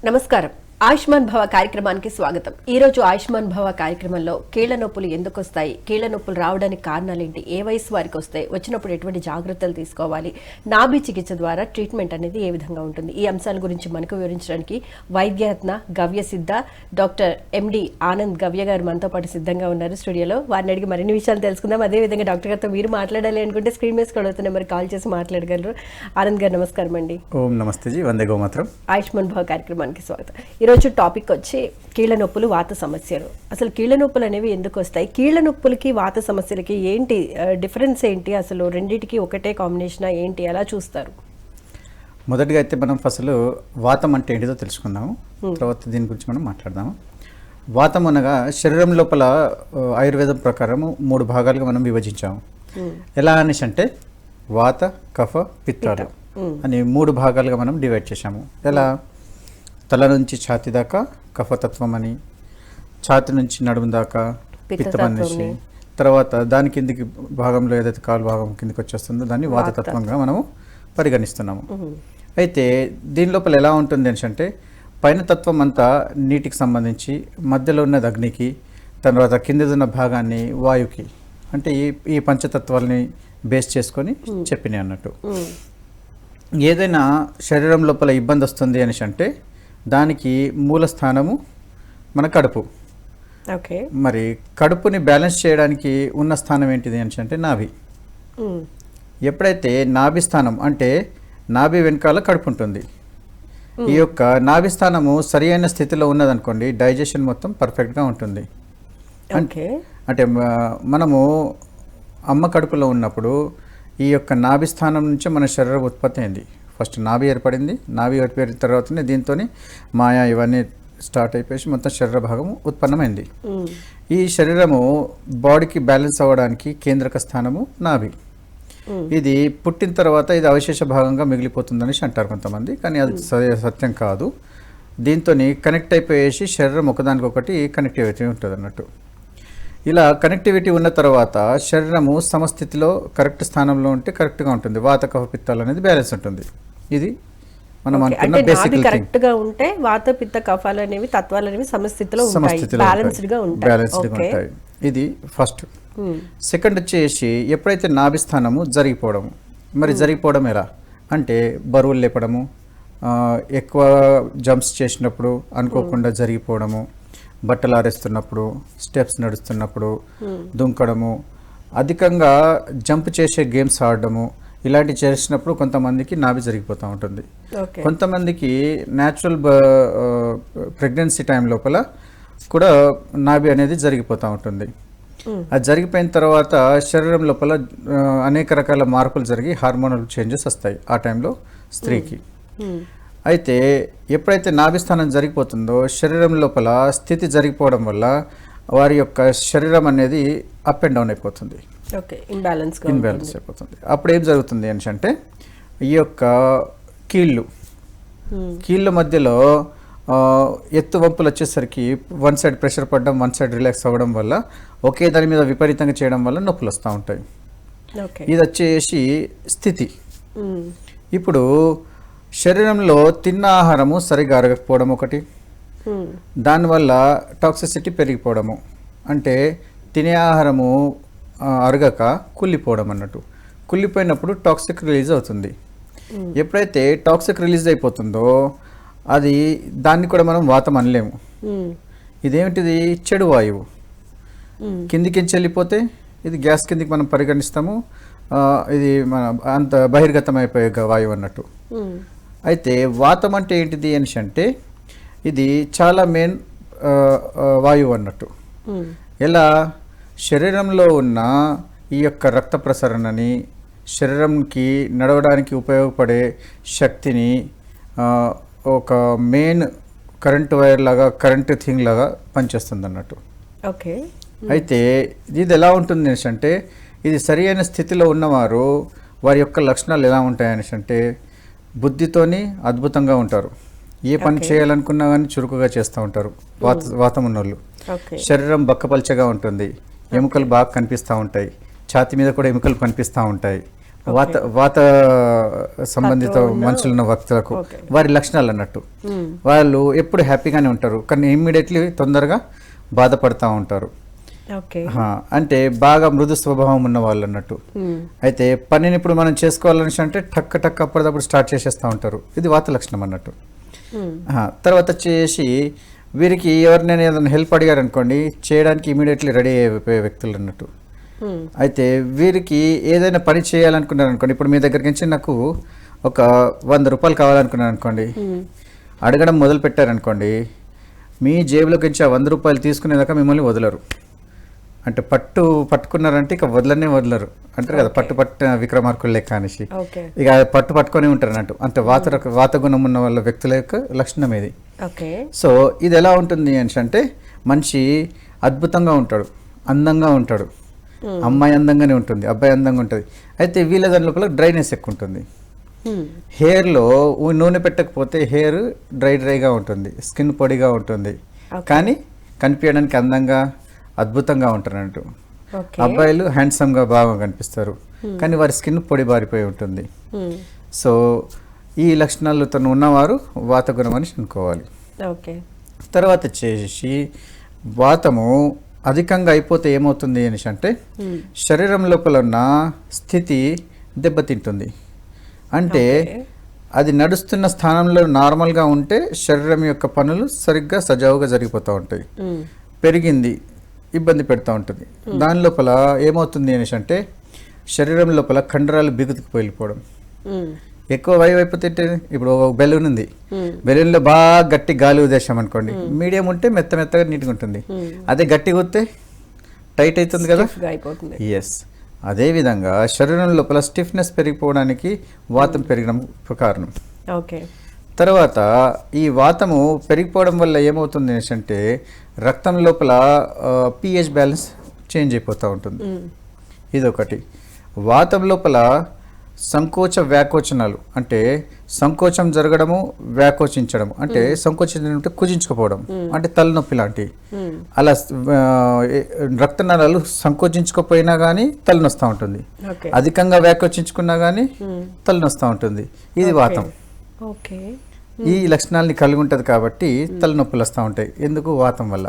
నమస్కారం. ఆయుష్మాన్ భవ కార్యక్రమానికి స్వాగతం. ఈ రోజు ఆయుష్మాన్ భవ కార్యక్రమంలో కీళ్ల నొప్పులు ఎందుకు వస్తాయి, కీళ్ల నొప్పులు రావడానికి కారణాలు ఏంటి, ఏ వయసు వారికి వస్తాయి, వచ్చినప్పుడు ఎటువంటి జాగ్రత్తలు తీసుకోవాలి, నాభి చికిత్స ద్వారా ట్రీట్మెంట్ అనేది ఏ విధంగా ఉంటుంది, ఈ అంశాల గురించి మనకు వివరించడానికి వైద్యరత్న గవ్య సిద్ధ డాక్టర్ ఎండి ఆనంద్ గవ్య గారు మనతో పాటు సిద్ధంగా ఉన్నారు స్టూడియోలో. వారిని అడిగి మరిన్ని విషయాలు తెలుసుకుందాం. అదేవిధంగా డాక్టర్ గారితో మీరు మాట్లాడాలి అనుకుంటే స్క్రీన్ మీద స్క్రోల్ నెంబర్ కాల్ చేసి మాట్లాడగలరు. ఆనంద్ గారు నమస్కారం అండి. ఓం నమస్తే జీ, వందే గోమాత్రం. ఆయుష్మాన్ భవ కార్యక్రమానికి స్వాగతం. ఈరోజు టాపిక్ వచ్చి కీళ్ల నొప్పులు, వాత సమస్యలు. అసలు కీళ్ల నొప్పులు అనేవి ఎందుకు వస్తాయి, కీళ్ల నొప్పులకి వాత సమస్యలకి ఏంటి డిఫరెన్స్ ఏంటి, అసలు రెండింటికి ఒకటే కాంబినేషన్ ఏంటి, ఎలా చూస్తారు? మొదటిగా అయితే మనం అసలు వాతం అంటే ఏంటిదో తెలుసుకుందాము, తర్వాత దీని గురించి మనం మాట్లాడదాము. వాతం అనగా శరీరం లోపల ఆయుర్వేదం ప్రకారం 3 భాగాలుగా మనం విభజించాము. ఎలా అనేసి అంటే వాత, కఫ, పిత్తాలు అని 3 భాగాలుగా మనం డివైడ్ చేశాము. ఎలా? తల నుంచి ఛాతి దాకా కఫతత్వం అని, ఛాతి నుంచి నడుము దాకా పిత్తం అనేసి, తర్వాత దాని కిందికి భాగంలో ఏదైతే కాలు భాగం కిందికి వచ్చేస్తుందో దాన్ని వాతతత్వంగా మనము పరిగణిస్తున్నాము. అయితే దీని లోపల ఎలా ఉంటుంది అంటే పైన తత్వం అంతా నీటికి సంబంధించి, మధ్యలో ఉన్నది అగ్నికి, తర్వాత కింద ఉన్న భాగాన్ని వాయుకి, అంటే ఈ పంచతత్వాలని బేస్ చేసుకొని చెప్పినాయి అన్నట్టు. ఏదైనా శరీరం లోపల ఇబ్బంది వస్తుంది అనేసి అంటే దానికి మూల స్థానము మన కడుపు. ఓకే, మరి కడుపుని బ్యాలెన్స్ చేయడానికి ఉన్న స్థానం ఏంటిది అని అంటే నాభి. ఎప్పుడైతే నాభి స్థానం అంటే నాభి వెనకాల కడుపు ఉంటుంది, ఈ యొక్క నాభి స్థానము సరి అయిన స్థితిలో ఉన్నదనుకోండి, డైజెషన్ మొత్తం పర్ఫెక్ట్గా ఉంటుంది. అంటే మనము అమ్మ కడుపులో ఉన్నప్పుడు ఈ యొక్క నాభి స్థానం నుంచే మన శరీరం ఉత్పత్తి అయింది. ఫస్ట్ నాభి ఏర్పడింది, నాభి ఏర్పడిన తర్వాతనే దీంతో మాయా ఇవన్నీ స్టార్ట్ అయిపోయి మొత్తం శరీర భాగము ఉత్పన్నమైంది. ఈ శరీరము బాడీకి బ్యాలెన్స్ అవ్వడానికి కేంద్రక స్థానము నాభి. ఇది పుట్టిన తర్వాత ఇది అవశేష భాగంగా మిగిలిపోతుందనేసి అంటారు కొంతమంది, కానీ అది సత్యం కాదు. దీంతో కనెక్ట్ అయిపోయేసి శరీరం ఒకదానికొకటి కనెక్టివిటీ ఉంటుంది అన్నట్టు. ఇలా కనెక్టివిటీ ఉన్న తర్వాత శరీరము సమస్థితిలో కరెక్ట్ స్థానంలో ఉంటే కరెక్ట్గా ఉంటుంది. వాత కఫ పిత్తాలు అనేది బ్యాలెన్స్ ఉంటుంది. ఇది మనం అనుకున్న బేసిక్ థింగ్. కరెక్ట్ గా ఉంటే వాత పిత్త కఫాలు అనేవి తత్వాలు అనేవి సమస్థితిలో ఉంటాయి, బ్యాలెన్స్డ్ గా ఉంటాయి. ఇది ఫస్ట్. సెకండ్ వచ్చేసి ఎప్పుడైతే నాభి స్థానము జరిగిపోవడము. మరి జరిగిపోవడం ఎలా అంటే బరువులు లేపడము, ఎక్కువ జంప్స్ చేసినప్పుడు అనుకోకుండా జరిగిపోవడము, బట్టలు ఆరేస్తున్నప్పుడు, స్టెప్స్ నడుస్తున్నప్పుడు, దుంకడము, అధికంగా జంప్ చేసే గేమ్స్ ఆడడము, ఇలాంటివి చేసినప్పుడు కొంతమందికి నాభి జరిగిపోతూ ఉంటుంది. కొంతమందికి న్యాచురల్ ప్రెగ్నెన్సీ టైం లోపల కూడా నాభి అనేది జరిగిపోతూ ఉంటుంది. అది జరిగిపోయిన తర్వాత శరీరం లోపల అనేక రకాల మార్పులు జరిగి హార్మోనల్ చేంజెస్ వస్తాయి ఆ టైంలో స్త్రీకి. అయితే ఎప్పుడైతే నాభిస్థానం జరిగిపోతుందో శరీరం లోపల స్థితి జరిగిపోవడం వల్ల వారి యొక్క శరీరం అనేది అప్ అండ్ డౌన్ అయిపోతుంది, ఇన్బ్యాలెన్స్ అయిపోతుంది. అప్పుడు ఏం జరుగుతుంది అని అంటే ఈ యొక్క కీళ్ళ మధ్యలో ఎత్తు వంపులు వచ్చేసరికి వన్ సైడ్ ప్రెషర్ పడడం, వన్ సైడ్ రిలాక్స్ అవ్వడం వల్ల ఒకే దాని మీద విపరీతంగా చేయడం వల్ల నొప్పులు వస్తూ ఉంటాయి. ఇది వచ్చేసి స్థితి. ఇప్పుడు శరీరంలో తిన్న ఆహారము సరిగా అరగకపోవడం ఒకటి, దానివల్ల టాక్సిసిటీ పెరిగిపోవడము, అంటే తినే ఆహారము అరగక కుళ్ళిపోవడం అన్నట్టు. కుళ్ళిపోయినప్పుడు టాక్సిక్ రిలీజ్ అవుతుంది. ఎప్పుడైతే టాక్సిక్ రిలీజ్ అయిపోతుందో అది దాన్ని కూడా మనం వాతం అనలేము. ఇదేమిటిది? చెడు వాయువు. కిందికి వెళ్ళిపోతే ఇది గ్యాస్ కిందికి మనం పరిగణిస్తాము, ఇది మన అంత బహిర్గతం అయిపోయే వాయువు అన్నట్టు. అయితే వాతం అంటే ఏంటిది అని అంటే ఇది చాలా మెయిన్ వాయువు అన్నట్టు. ఎలా? శరీరంలో ఉన్న ఈ యొక్క రక్త ప్రసరణని, శరీరంకి నడవడానికి ఉపయోగపడే శక్తిని ఒక మెయిన్ కరెంట్ వైర్ లాగా, కరెంట్ థింగ్ లాగా పనిచేస్తుంది అన్నట్టు. ఓకే. అయితే ఇది ఎలా ఉంటుంది అంటే ఇది సరి అయిన స్థితిలో ఉన్నవారు వారి యొక్క లక్షణాలు ఎలా ఉంటాయని అంటే బుద్ధితోని అద్భుతంగా ఉంటారు, ఏ పని చేయాలనుకున్నా కానీ చురుకుగా చేస్తూ ఉంటారు. వాతం ఉన్నోళ్ళు శరీరం బక్కపల్చగా ఉంటుంది, ఎముకలు బాగా కనిపిస్తూ ఉంటాయి, ఛాతి మీద కూడా ఎముకలు కనిపిస్తూ ఉంటాయి, వాత సంబంధిత మనుషులు ఉన్న వ్యక్తులకు వారి లక్షణాలు అన్నట్టు. వాళ్ళు ఎప్పుడు హ్యాపీగానే ఉంటారు, కానీ ఇమ్మీడియట్లీ తొందరగా బాధపడతా ఉంటారు. అంటే బాగా మృదు స్వభావం ఉన్న వాళ్ళు అన్నట్టు. అయితే పనిని ఇప్పుడు మనం చేసుకోవాలని అంటే టక్ అప్పటిదప్పుడు స్టార్ట్ చేసేస్తూ ఉంటారు. ఇది వాత లక్షణం అన్నట్టు. తర్వాత వచ్చేసి వీరికి ఎవరినైనా ఏదైనా హెల్ప్ అడిగారు అనుకోండి, చేయడానికి ఇమీడియట్లీ రెడీ అయిపోయే వ్యక్తులు అన్నట్టు. అయితే వీరికి ఏదైనా పని చేయాలనుకున్నారు అనుకోండి, ఇప్పుడు మీ దగ్గరికి నుంచి నాకు ఒక 100 రూపాయలు కావాలనుకున్నాను అనుకోండి, అడగడం మొదలు పెట్టారనుకోండి, మీ జేబులోకి నుంచి ఆ 100 రూపాయలు తీసుకునేదాకా మిమ్మల్ని వదలరు. అంటే పట్టుకున్నారంటే ఇక వదలరు అంటారు కదా, పట్టిన విక్రమార్కులు లెక్క అనేసి. ఇక పట్టుకొని ఉంటారు అన్నట్టు. అంటే వాత గుణం ఉన్న వాళ్ళ వ్యక్తుల యొక్క లక్షణం ఇది. సో ఇది ఎలా ఉంటుంది అని అంటే, మనిషి అద్భుతంగా ఉంటాడు, అందంగా ఉంటాడు, అమ్మాయి అందంగానే ఉంటుంది, అబ్బాయి అందంగా ఉంటుంది. అయితే వీళ్ళ దాని లోపల డ్రైనెస్ ఎక్కువ ఉంటుంది. హెయిర్లో నూనె పెట్టకపోతే హెయిర్ డ్రైగా ఉంటుంది, స్కిన్ పొడిగా ఉంటుంది, కానీ కనిపించడానికి అందంగా అద్భుతంగా ఉంటారు అన్నట్టు. అబ్బాయిలు హ్యాండ్సమ్గా బాగా కనిపిస్తారు, కానీ వారి స్కిన్ పొడి బారిపోయి ఉంటుంది. సో ఈ లక్షణాలతో ఉన్నవారు వాత గుణం అని అనుకోవాలి. తర్వాత వచ్చేసి వాతము అధికంగా అయిపోతే ఏమవుతుంది అనేసి అంటే, శరీరం లోపల ఉన్న స్థితి దెబ్బతింటుంది. అంటే అది నడుస్తున్న స్థానంలో నార్మల్గా ఉంటే శరీరం యొక్క పనులు సరిగ్గా సజావుగా జరిగిపోతూ ఉంటాయి. పెరిగింది ఇబ్బంది పెడతా ఉంటుంది. దాని లోపల ఏమవుతుంది అనేసి అంటే, శరీరం లోపల కండరాలు బిగుతుకు వెళ్ళిపోవడం. ఎక్కువ అయిపోతే ఇప్పుడు ఒక బెలూన్ ఉంది, బెలూన్లో బాగా గట్టి గాలి ఉద్దేశం అనుకోండి, మీడియం ఉంటే మెత్తగా నీట్గా ఉంటుంది. అదే గట్టిగా వస్తే టైట్ అవుతుంది కదా. ఎస్, అదేవిధంగా శరీరం లోపల స్టిఫ్నెస్ పెరిగిపోవడానికి వాతం పెరగడం కారణం. తర్వాత ఈ వాతము పెరిగిపోవడం వల్ల ఏమవుతుంది అంటే, రక్తం లోపల పిహెచ్ బ్యాలెన్స్ చేంజ్ అయిపోతూ ఉంటుంది. ఇదొకటి. వాతం లోపల సంకోచ వ్యాకోచనాలు, అంటే సంకోచం జరగడము, వ్యాకోచించడం, అంటే సంకోచించడం అంటే కుజించుకుపోవడం, అంటే తలనొప్పి లాంటివి. అలా రక్తనాళాలు సంకోచించుకోపోయినా కానీ తలనొస్తూ ఉంటుంది, అధికంగా వ్యాకోచించుకున్నా కానీ తలనొస్తూ ఉంటుంది. ఇది వాతం. ఈ లక్షణాలని కలిగి ఉంటుంది కాబట్టి తలనొప్పులు వస్తూ ఉంటాయి. ఎందుకు? వాతం వల్ల.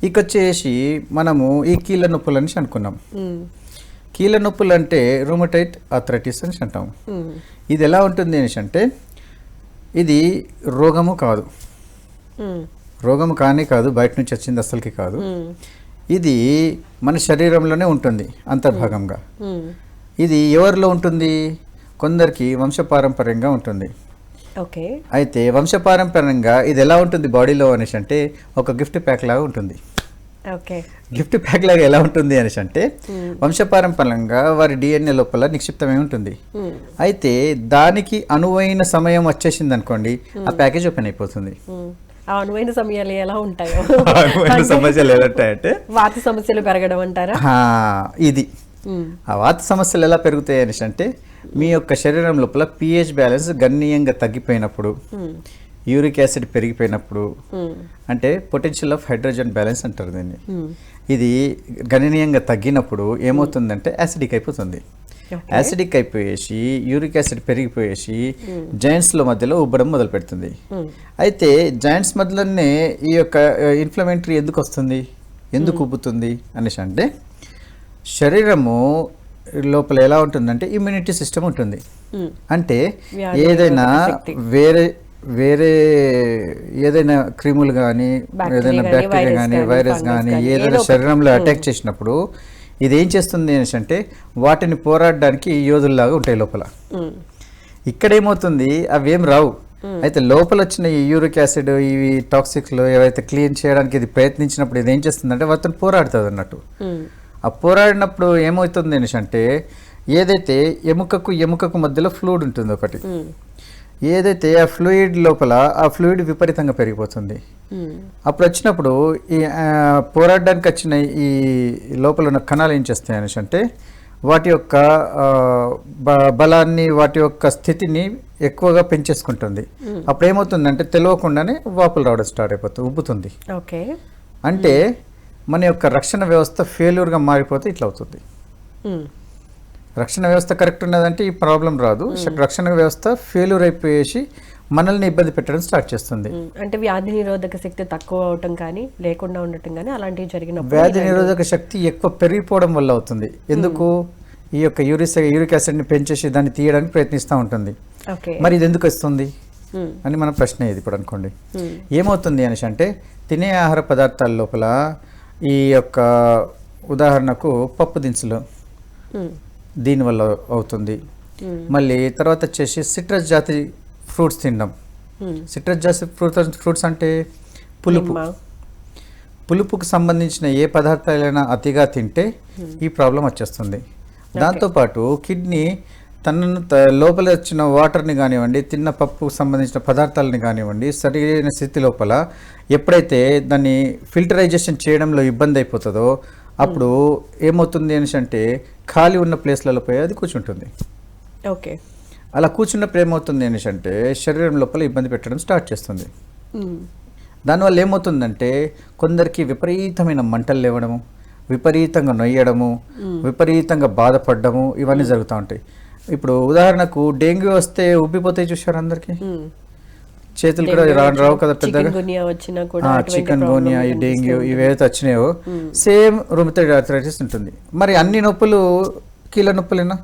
ఇకొచ్చేసి మనము ఈ కీళ్ళ నొప్పులు అనేసి అనుకున్నాం. కీళ్ళ నొప్పులు అంటే రూమటైడ్ ఆర్థరైటిస్ అని అంటాము. ఇది ఎలా ఉంటుంది అనేసి అంటే, ఇది రోగము కాదు, రోగము కాదు, బయట నుంచి వచ్చింది అసలుకి కాదు. ఇది మన శరీరంలోనే ఉంటుంది అంతర్భాగంగా. ఇది ఎవరిలో ఉంటుంది? కొందరికి వంశపారంపర్యంగా ఉంటుంది. అయితే వంశపారంపర్యంగా ఇది ఎలా ఉంటుంది బాడీలో అనేసి అంటే, ఒక గిఫ్ట్ ప్యాక్ లాగా ఉంటుంది. గిఫ్ట్ ప్యాక్ లాగా ఎలా ఉంటుంది అనేసి అంటే, వంశపారంపర్యంగా వారి డిఎన్ఏ లోపల నిక్షిప్తమై ఉంటుంది. అయితే దానికి అనువైన సమయం వచ్చేసింది అనుకోండి, ఆ ప్యాకేజ్ ఓపెన్ అయిపోతుంది. అనువైన సమయాలు ఎలా ఉంటాయో, అనువైన సమస్యలు ఎలా ఉంటాయంటే, వాత సమస్యలు పెరగడం అంటారా? ఇది ఆ వాత సమస్యలు ఎలా పెరుగుతాయి అనేసి అంటే, మీ యొక్క శరీరం లోపల పిహెచ్ బ్యాలెన్స్ గణనీయంగా తగ్గిపోయినప్పుడు, యూరిక్ యాసిడ్ పెరిగిపోయినప్పుడు, అంటే పొటెన్షియల్ ఆఫ్ హైడ్రోజన్ బ్యాలెన్స్ అంటారు దీన్ని. ఇది గణనీయంగా తగ్గినప్పుడు ఏమవుతుందంటే యాసిడిక్ అయిపోతుంది. యాసిడిక్ అయిపోయేసి యూరిక్ యాసిడ్ పెరిగిపోయేసి జాయింట్స్ల మధ్యలో ఉబ్బడం మొదలు పెడుతుంది. అయితే జాయింట్స్ మధ్యలోనే ఈ యొక్క ఇన్ఫ్లమేటరీ ఎందుకు వస్తుంది, ఎందుకు ఉబ్బుతుంది అనేసి అంటే, శరీరము లోపల ఎలా ఉంటుందంటే ఇమ్యూనిటీ సిస్టమ్ ఉంటుంది. అంటే ఏదైనా వేరే ఏదైనా క్రిములు కానీ, ఏదైనా బ్యాక్టీరియా కానీ, వైరస్ కానీ ఏదైనా శరీరంలో అటాక్ చేసినప్పుడు ఇది ఏం చేస్తుంది అనేసి అంటే, వాటిని పోరాడడానికి యోధుల్లాగా ఉంటాయి లోపల. ఇక్కడ ఏమవుతుంది, అవి ఏం రావు. అయితే లోపల వచ్చిన ఈ యూరిక్ యాసిడ్, ఇవి టాక్సిక్లు ఏవైతే క్లీన్ చేయడానికి ఇది ప్రయత్నించినప్పుడు ఇది ఏం చేస్తుందంటే వాటిని పోరాడుతుంది అన్నట్టు. ఆ పోరాడినప్పుడు ఏమవుతుంది అనేసి అంటే, ఏదైతే ఎముకకు మధ్యలో ఫ్లూయిడ్ ఉంటుంది ఒకటి, ఏదైతే ఆ ఫ్లూయిడ్ లోపల ఆ ఫ్లూయిడ్ విపరీతంగా పెరిగిపోతుంది. అప్పుడు వచ్చినప్పుడు ఈ పోరాడడానికి వచ్చిన ఈ లోపల ఉన్న కణాలు ఏం చేస్తాయి అనేసి అంటే, వాటి యొక్క బలాన్ని, వాటి యొక్క స్థితిని ఎక్కువగా పెంచేసుకుంటుంది. అప్పుడు ఏమవుతుందంటే తెలియకుండానే వాపులు రావడం స్టార్ట్ అయిపోతుంది, ఉబ్బుతుంది. అంటే మన యొక్క రక్షణ వ్యవస్థ ఫెయిల్యూర్గా మారిపోతే ఇట్లా అవుతుంది. రక్షణ వ్యవస్థ కరెక్ట్ ఉన్నదంటే ఈ ప్రాబ్లం రాదు. రక్షణ వ్యవస్థ ఫెయిల్యూర్ అయిపోయేసి మనల్ని ఇబ్బంది పెట్టడం స్టార్ట్ చేస్తుంది. అంటే వ్యాధి నిరోధక శక్తి తక్కువ అవటం కానీ లేకుండా ఉండటం కానీ అలాంటివి జరిగినప్పుడు వ్యాధి నిరోధక శక్తి ఎక్కువ పెరిగిపోవడం వల్ల అవుతుంది. ఎందుకు? ఈ యొక్క యూరిక్ యాసిడ్ని పెంచేసి దాన్ని తీయడానికి ప్రయత్నిస్తూ ఉంటుంది. మరి ఇది ఎందుకు వస్తుంది అని మన ప్రశ్న ఇది ఇప్పుడు అనుకోండి. ఏమవుతుంది అనేసి అంటే తినే ఆహార పదార్థాల లోపల ఈ యొక్క ఉదాహరణకు పప్పు దినుసులు దీనివల్ల అవుతుంది. మళ్ళీ తర్వాత వచ్చేసి సిట్రస్ జాతి ఫ్రూట్స్ తినడం. సిట్రస్ జాతి ఫ్రూట్స్ అంటే పులుపుకు సంబంధించిన ఏ పదార్థాలైనా అతిగా తింటే ఈ ప్రాబ్లం వచ్చేస్తుంది. దాంతోపాటు కిడ్నీ తనను లోపల వచ్చిన వాటర్ని కానివ్వండి, తిన్న పప్పుకు సంబంధించిన పదార్థాలని కానివ్వండి, సరైన స్థితి లోపల ఎప్పుడైతే దాన్ని ఫిల్టరైజేషన్ చేయడంలో ఇబ్బంది అయిపోతుందో అప్పుడు ఏమవుతుంది అనేసి అంటే ఖాళీ ఉన్న ప్లేస్లలో పోయి అది కూర్చుంటుంది. ఓకే, అలా కూర్చున్నప్పుడు ఏమవుతుంది అనేసి అంటే శరీరం లోపల ఇబ్బంది పెట్టడం స్టార్ట్ చేస్తుంది. దానివల్ల ఏమవుతుందంటే కొందరికి విపరీతమైన మంటలు లేవడము, విపరీతంగా నొయ్యడము, విపరీతంగా బాధపడము, ఇవన్నీ జరుగుతూ ఉంటాయి. ఇప్పుడు ఉదాహరణకు డెంగ్యూ వస్తే ఉబ్బిపోతాయి చూసారు అందరికి, చేతులు కూడా రావు కదా పెద్దగా. చికెన్ గోనియా, ఈ డెంగ్యూ ఇవేవైతే వచ్చినాయో సేమ్ రుమటైడ్ ఆర్థరైటిస్ ఉంటుంది. మరి అన్ని నొప్పులు కీళ్ళ నొప్పులేనా?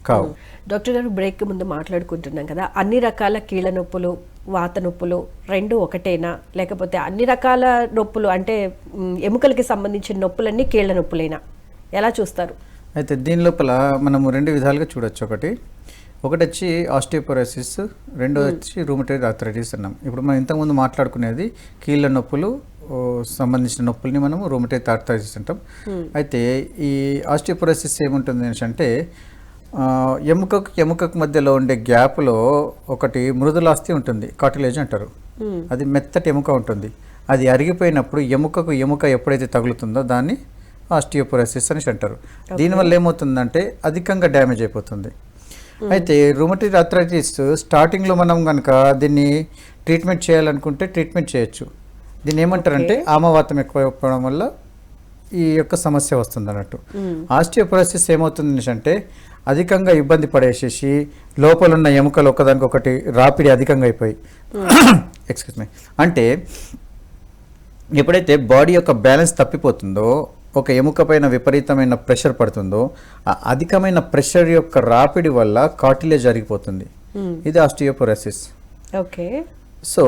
కావు. డాక్టర్ గారు, బ్రేక్ ముందు మాట్లాడుకుంటున్నాం కదా, అన్ని రకాల కీళ్ళ నొప్పులు, వాత నొప్పులు రెండు ఒకటేనా, లేకపోతే అన్ని రకాల నొప్పులు అంటే ఎముకలకి సంబంధించిన నొప్పులన్నీ కీళ్ళ నొప్పులేనా, ఎలా చూస్తారు? అయితే దీని లోపల మనము రెండు విధాలుగా చూడొచ్చు. ఒకటి వచ్చి ఆస్టియోపోరోసిస్, రెండో వచ్చి రూమటైడ్ ఆర్థరైటిస్ అన్నాం. ఇప్పుడు మనం ఇంతకుముందు మాట్లాడుకునేది కీళ్ళ నొప్పులు సంబంధించిన నొప్పుల్ని మనము రూమటైడ్ ఆర్థరైటిస్ అంటాం. అయితే ఈ ఆస్టియోపోరోసిస్ ఏముంటుంది అంటే ఎముకకు మధ్యలో ఉండే గ్యాప్లో ఒకటి మృదులాస్థి ఉంటుంది, కార్టిలేజ్ అంటారు. అది మెత్తటి ఎముక ఉంటుంది. అది అరిగిపోయినప్పుడు ఎముక ఎప్పుడైతే తగులుతుందో దాన్ని ఆస్టియోపోరోసిస్ అని అంటారు. దీనివల్ల ఏమవుతుందంటే అధికంగా డ్యామేజ్ అయిపోతుంది. అయితే రూమటైడ్ ఆర్థరైటిస్ స్టార్టింగ్లో మనం కనుక దీన్ని ట్రీట్మెంట్ చేయాలనుకుంటే ట్రీట్మెంట్ చేయొచ్చు. దీన్ని ఏమంటారంటే ఆమవాతం ఎక్కువ అయిపోవడం వల్ల ఈ యొక్క సమస్య వస్తుంది అన్నట్టు. ఆస్టియోపోరోసిస్ ఏమవుతుంది అంటే అధికంగా ఇబ్బంది పడేసేసి లోపల ఉన్న ఎముకలు ఒకదానికొకటి రాపిడి అధికంగా అయిపోయి ఎక్స్క్యూజ్ మీ అంటే ఎప్పుడైతే బాడీ యొక్క బ్యాలెన్స్ తప్పిపోతుందో, ఒక ఎముక పైన విపరీతమైన ప్రెషర్ పడుతుందో, ఆ అధికమైన ప్రెషర్ యొక్క రాపిడి వల్ల కార్టిలేజ్ జరిగిపోతుంది. ఇది ఆస్టియోపోరోసిస్. ఓకే. సో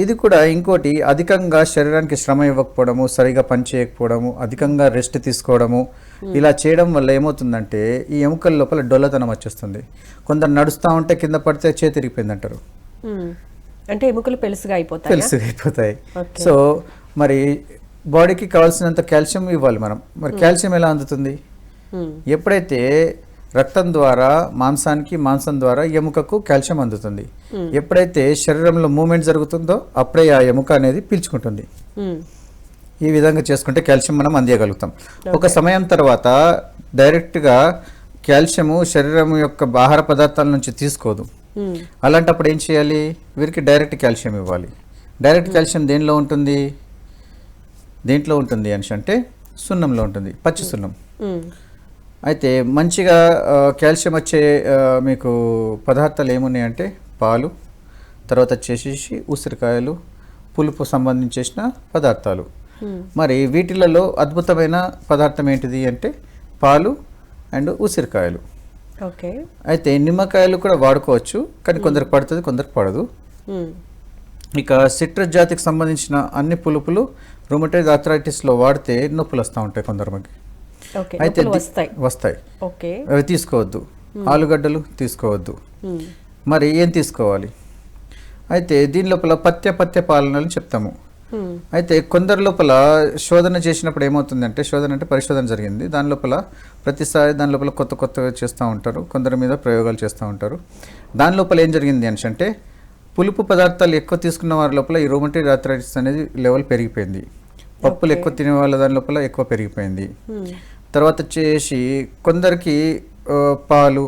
ఇది కూడా ఇంకోటి, అధికంగా శరీరానికి శ్రమ ఇవ్వకపోవడము, సరిగా పని చేయకపోవడము, అధికంగా రెస్ట్ తీసుకోవడము, ఇలా చేయడం వల్ల ఏమవుతుందంటే ఈ ఎముకల లోపల డొల్లతనం వచ్చేస్తుంది. కొందరు నడుస్తూ ఉంటే కింద పడితే చేతి తిరిగిపోయింది అంటారు. అంటే ఎముకలు పెలుసుగా అయిపోతాయి. సో మరి బాడీకి కావాల్సినంత కాల్షియం ఇవ్వాలి మనం. మరి కాల్షియం ఎలా అందుతుంది? ఎప్పుడైతే రక్తం ద్వారా మాంసం ద్వారా ఎముకకు కాల్షియం అందుతుంది. ఎప్పుడైతే శరీరంలో మూమెంట్ జరుగుతుందో అప్పుడే ఆ ఎముక అనేది పీల్చుకుంటుంది. ఈ విధంగా చేసుకుంటే కాల్షియం మనం అందియగలుగుతాం. ఒక సమయం తర్వాత డైరెక్ట్గా కాల్షియము శరీరం యొక్క ఆహార పదార్థాల నుంచి తీసుకోదు. అలాంటప్పుడు ఏం చేయాలి? వీరికి డైరెక్ట్ కాల్షియం ఇవ్వాలి. డైరెక్ట్ కాల్షియం దేనిలో ఉంటుంది? దేంట్లో ఉంటుంది అని అంటే సున్నంలో ఉంటుంది, పచ్చి సున్నం. అయితే మంచిగా కాల్షియం వచ్చే మీకు పదార్థాలు ఏమున్నాయంటే పాలు, తర్వాత వచ్చేసి ఉసిరికాయలు, పులుపు సంబంధించేసిన పదార్థాలు. మరి వీటిలలో అద్భుతమైన పదార్థం ఏంటిది అంటే పాలు అండ్ ఉసిరికాయలు. ఓకే. అయితే నిమ్మకాయలు కూడా వాడుకోవచ్చు, కానీ కొందరికి పడుతుంది, కొందరికి పడదు. ఇక సిట్రస్ జాతికి సంబంధించిన అన్ని పులుపులు రూమటైడ్ ఆర్థరైటిస్లో వాడితే నొప్పులు వస్తూ ఉంటాయి కొందరికి. అయితే వస్తాయి, అవి తీసుకోవద్దు. ఆలుగడ్డలు తీసుకోవద్దు. మరి ఏం తీసుకోవాలి? అయితే దీని లోపల పథ్య పాలనలు చెప్తాము. అయితే కొందరి లోపల శోధన చేసినప్పుడు ఏమవుతుందంటే, శోధన అంటే పరిశోధన జరిగింది, దాని లోపల ప్రతిసారి దాని లోపల కొత్తగా చేస్తూ ఉంటారు, కొందరి మీద ప్రయోగాలు చేస్తూ ఉంటారు. దాని లోపల ఏం జరిగింది అంటే పులుపు పదార్థాలు ఎక్కువ తీసుకున్న వారి లోపల ఈ రూమటైడ్ ఆర్థరైటిస్ అనేది లెవెల్ పెరిగిపోయింది. పప్పులు ఎక్కువ తినే వాళ్ళ దాని లోపల ఎక్కువ పెరిగిపోయింది. తర్వాత వచ్చేసి కొందరికి పాలు,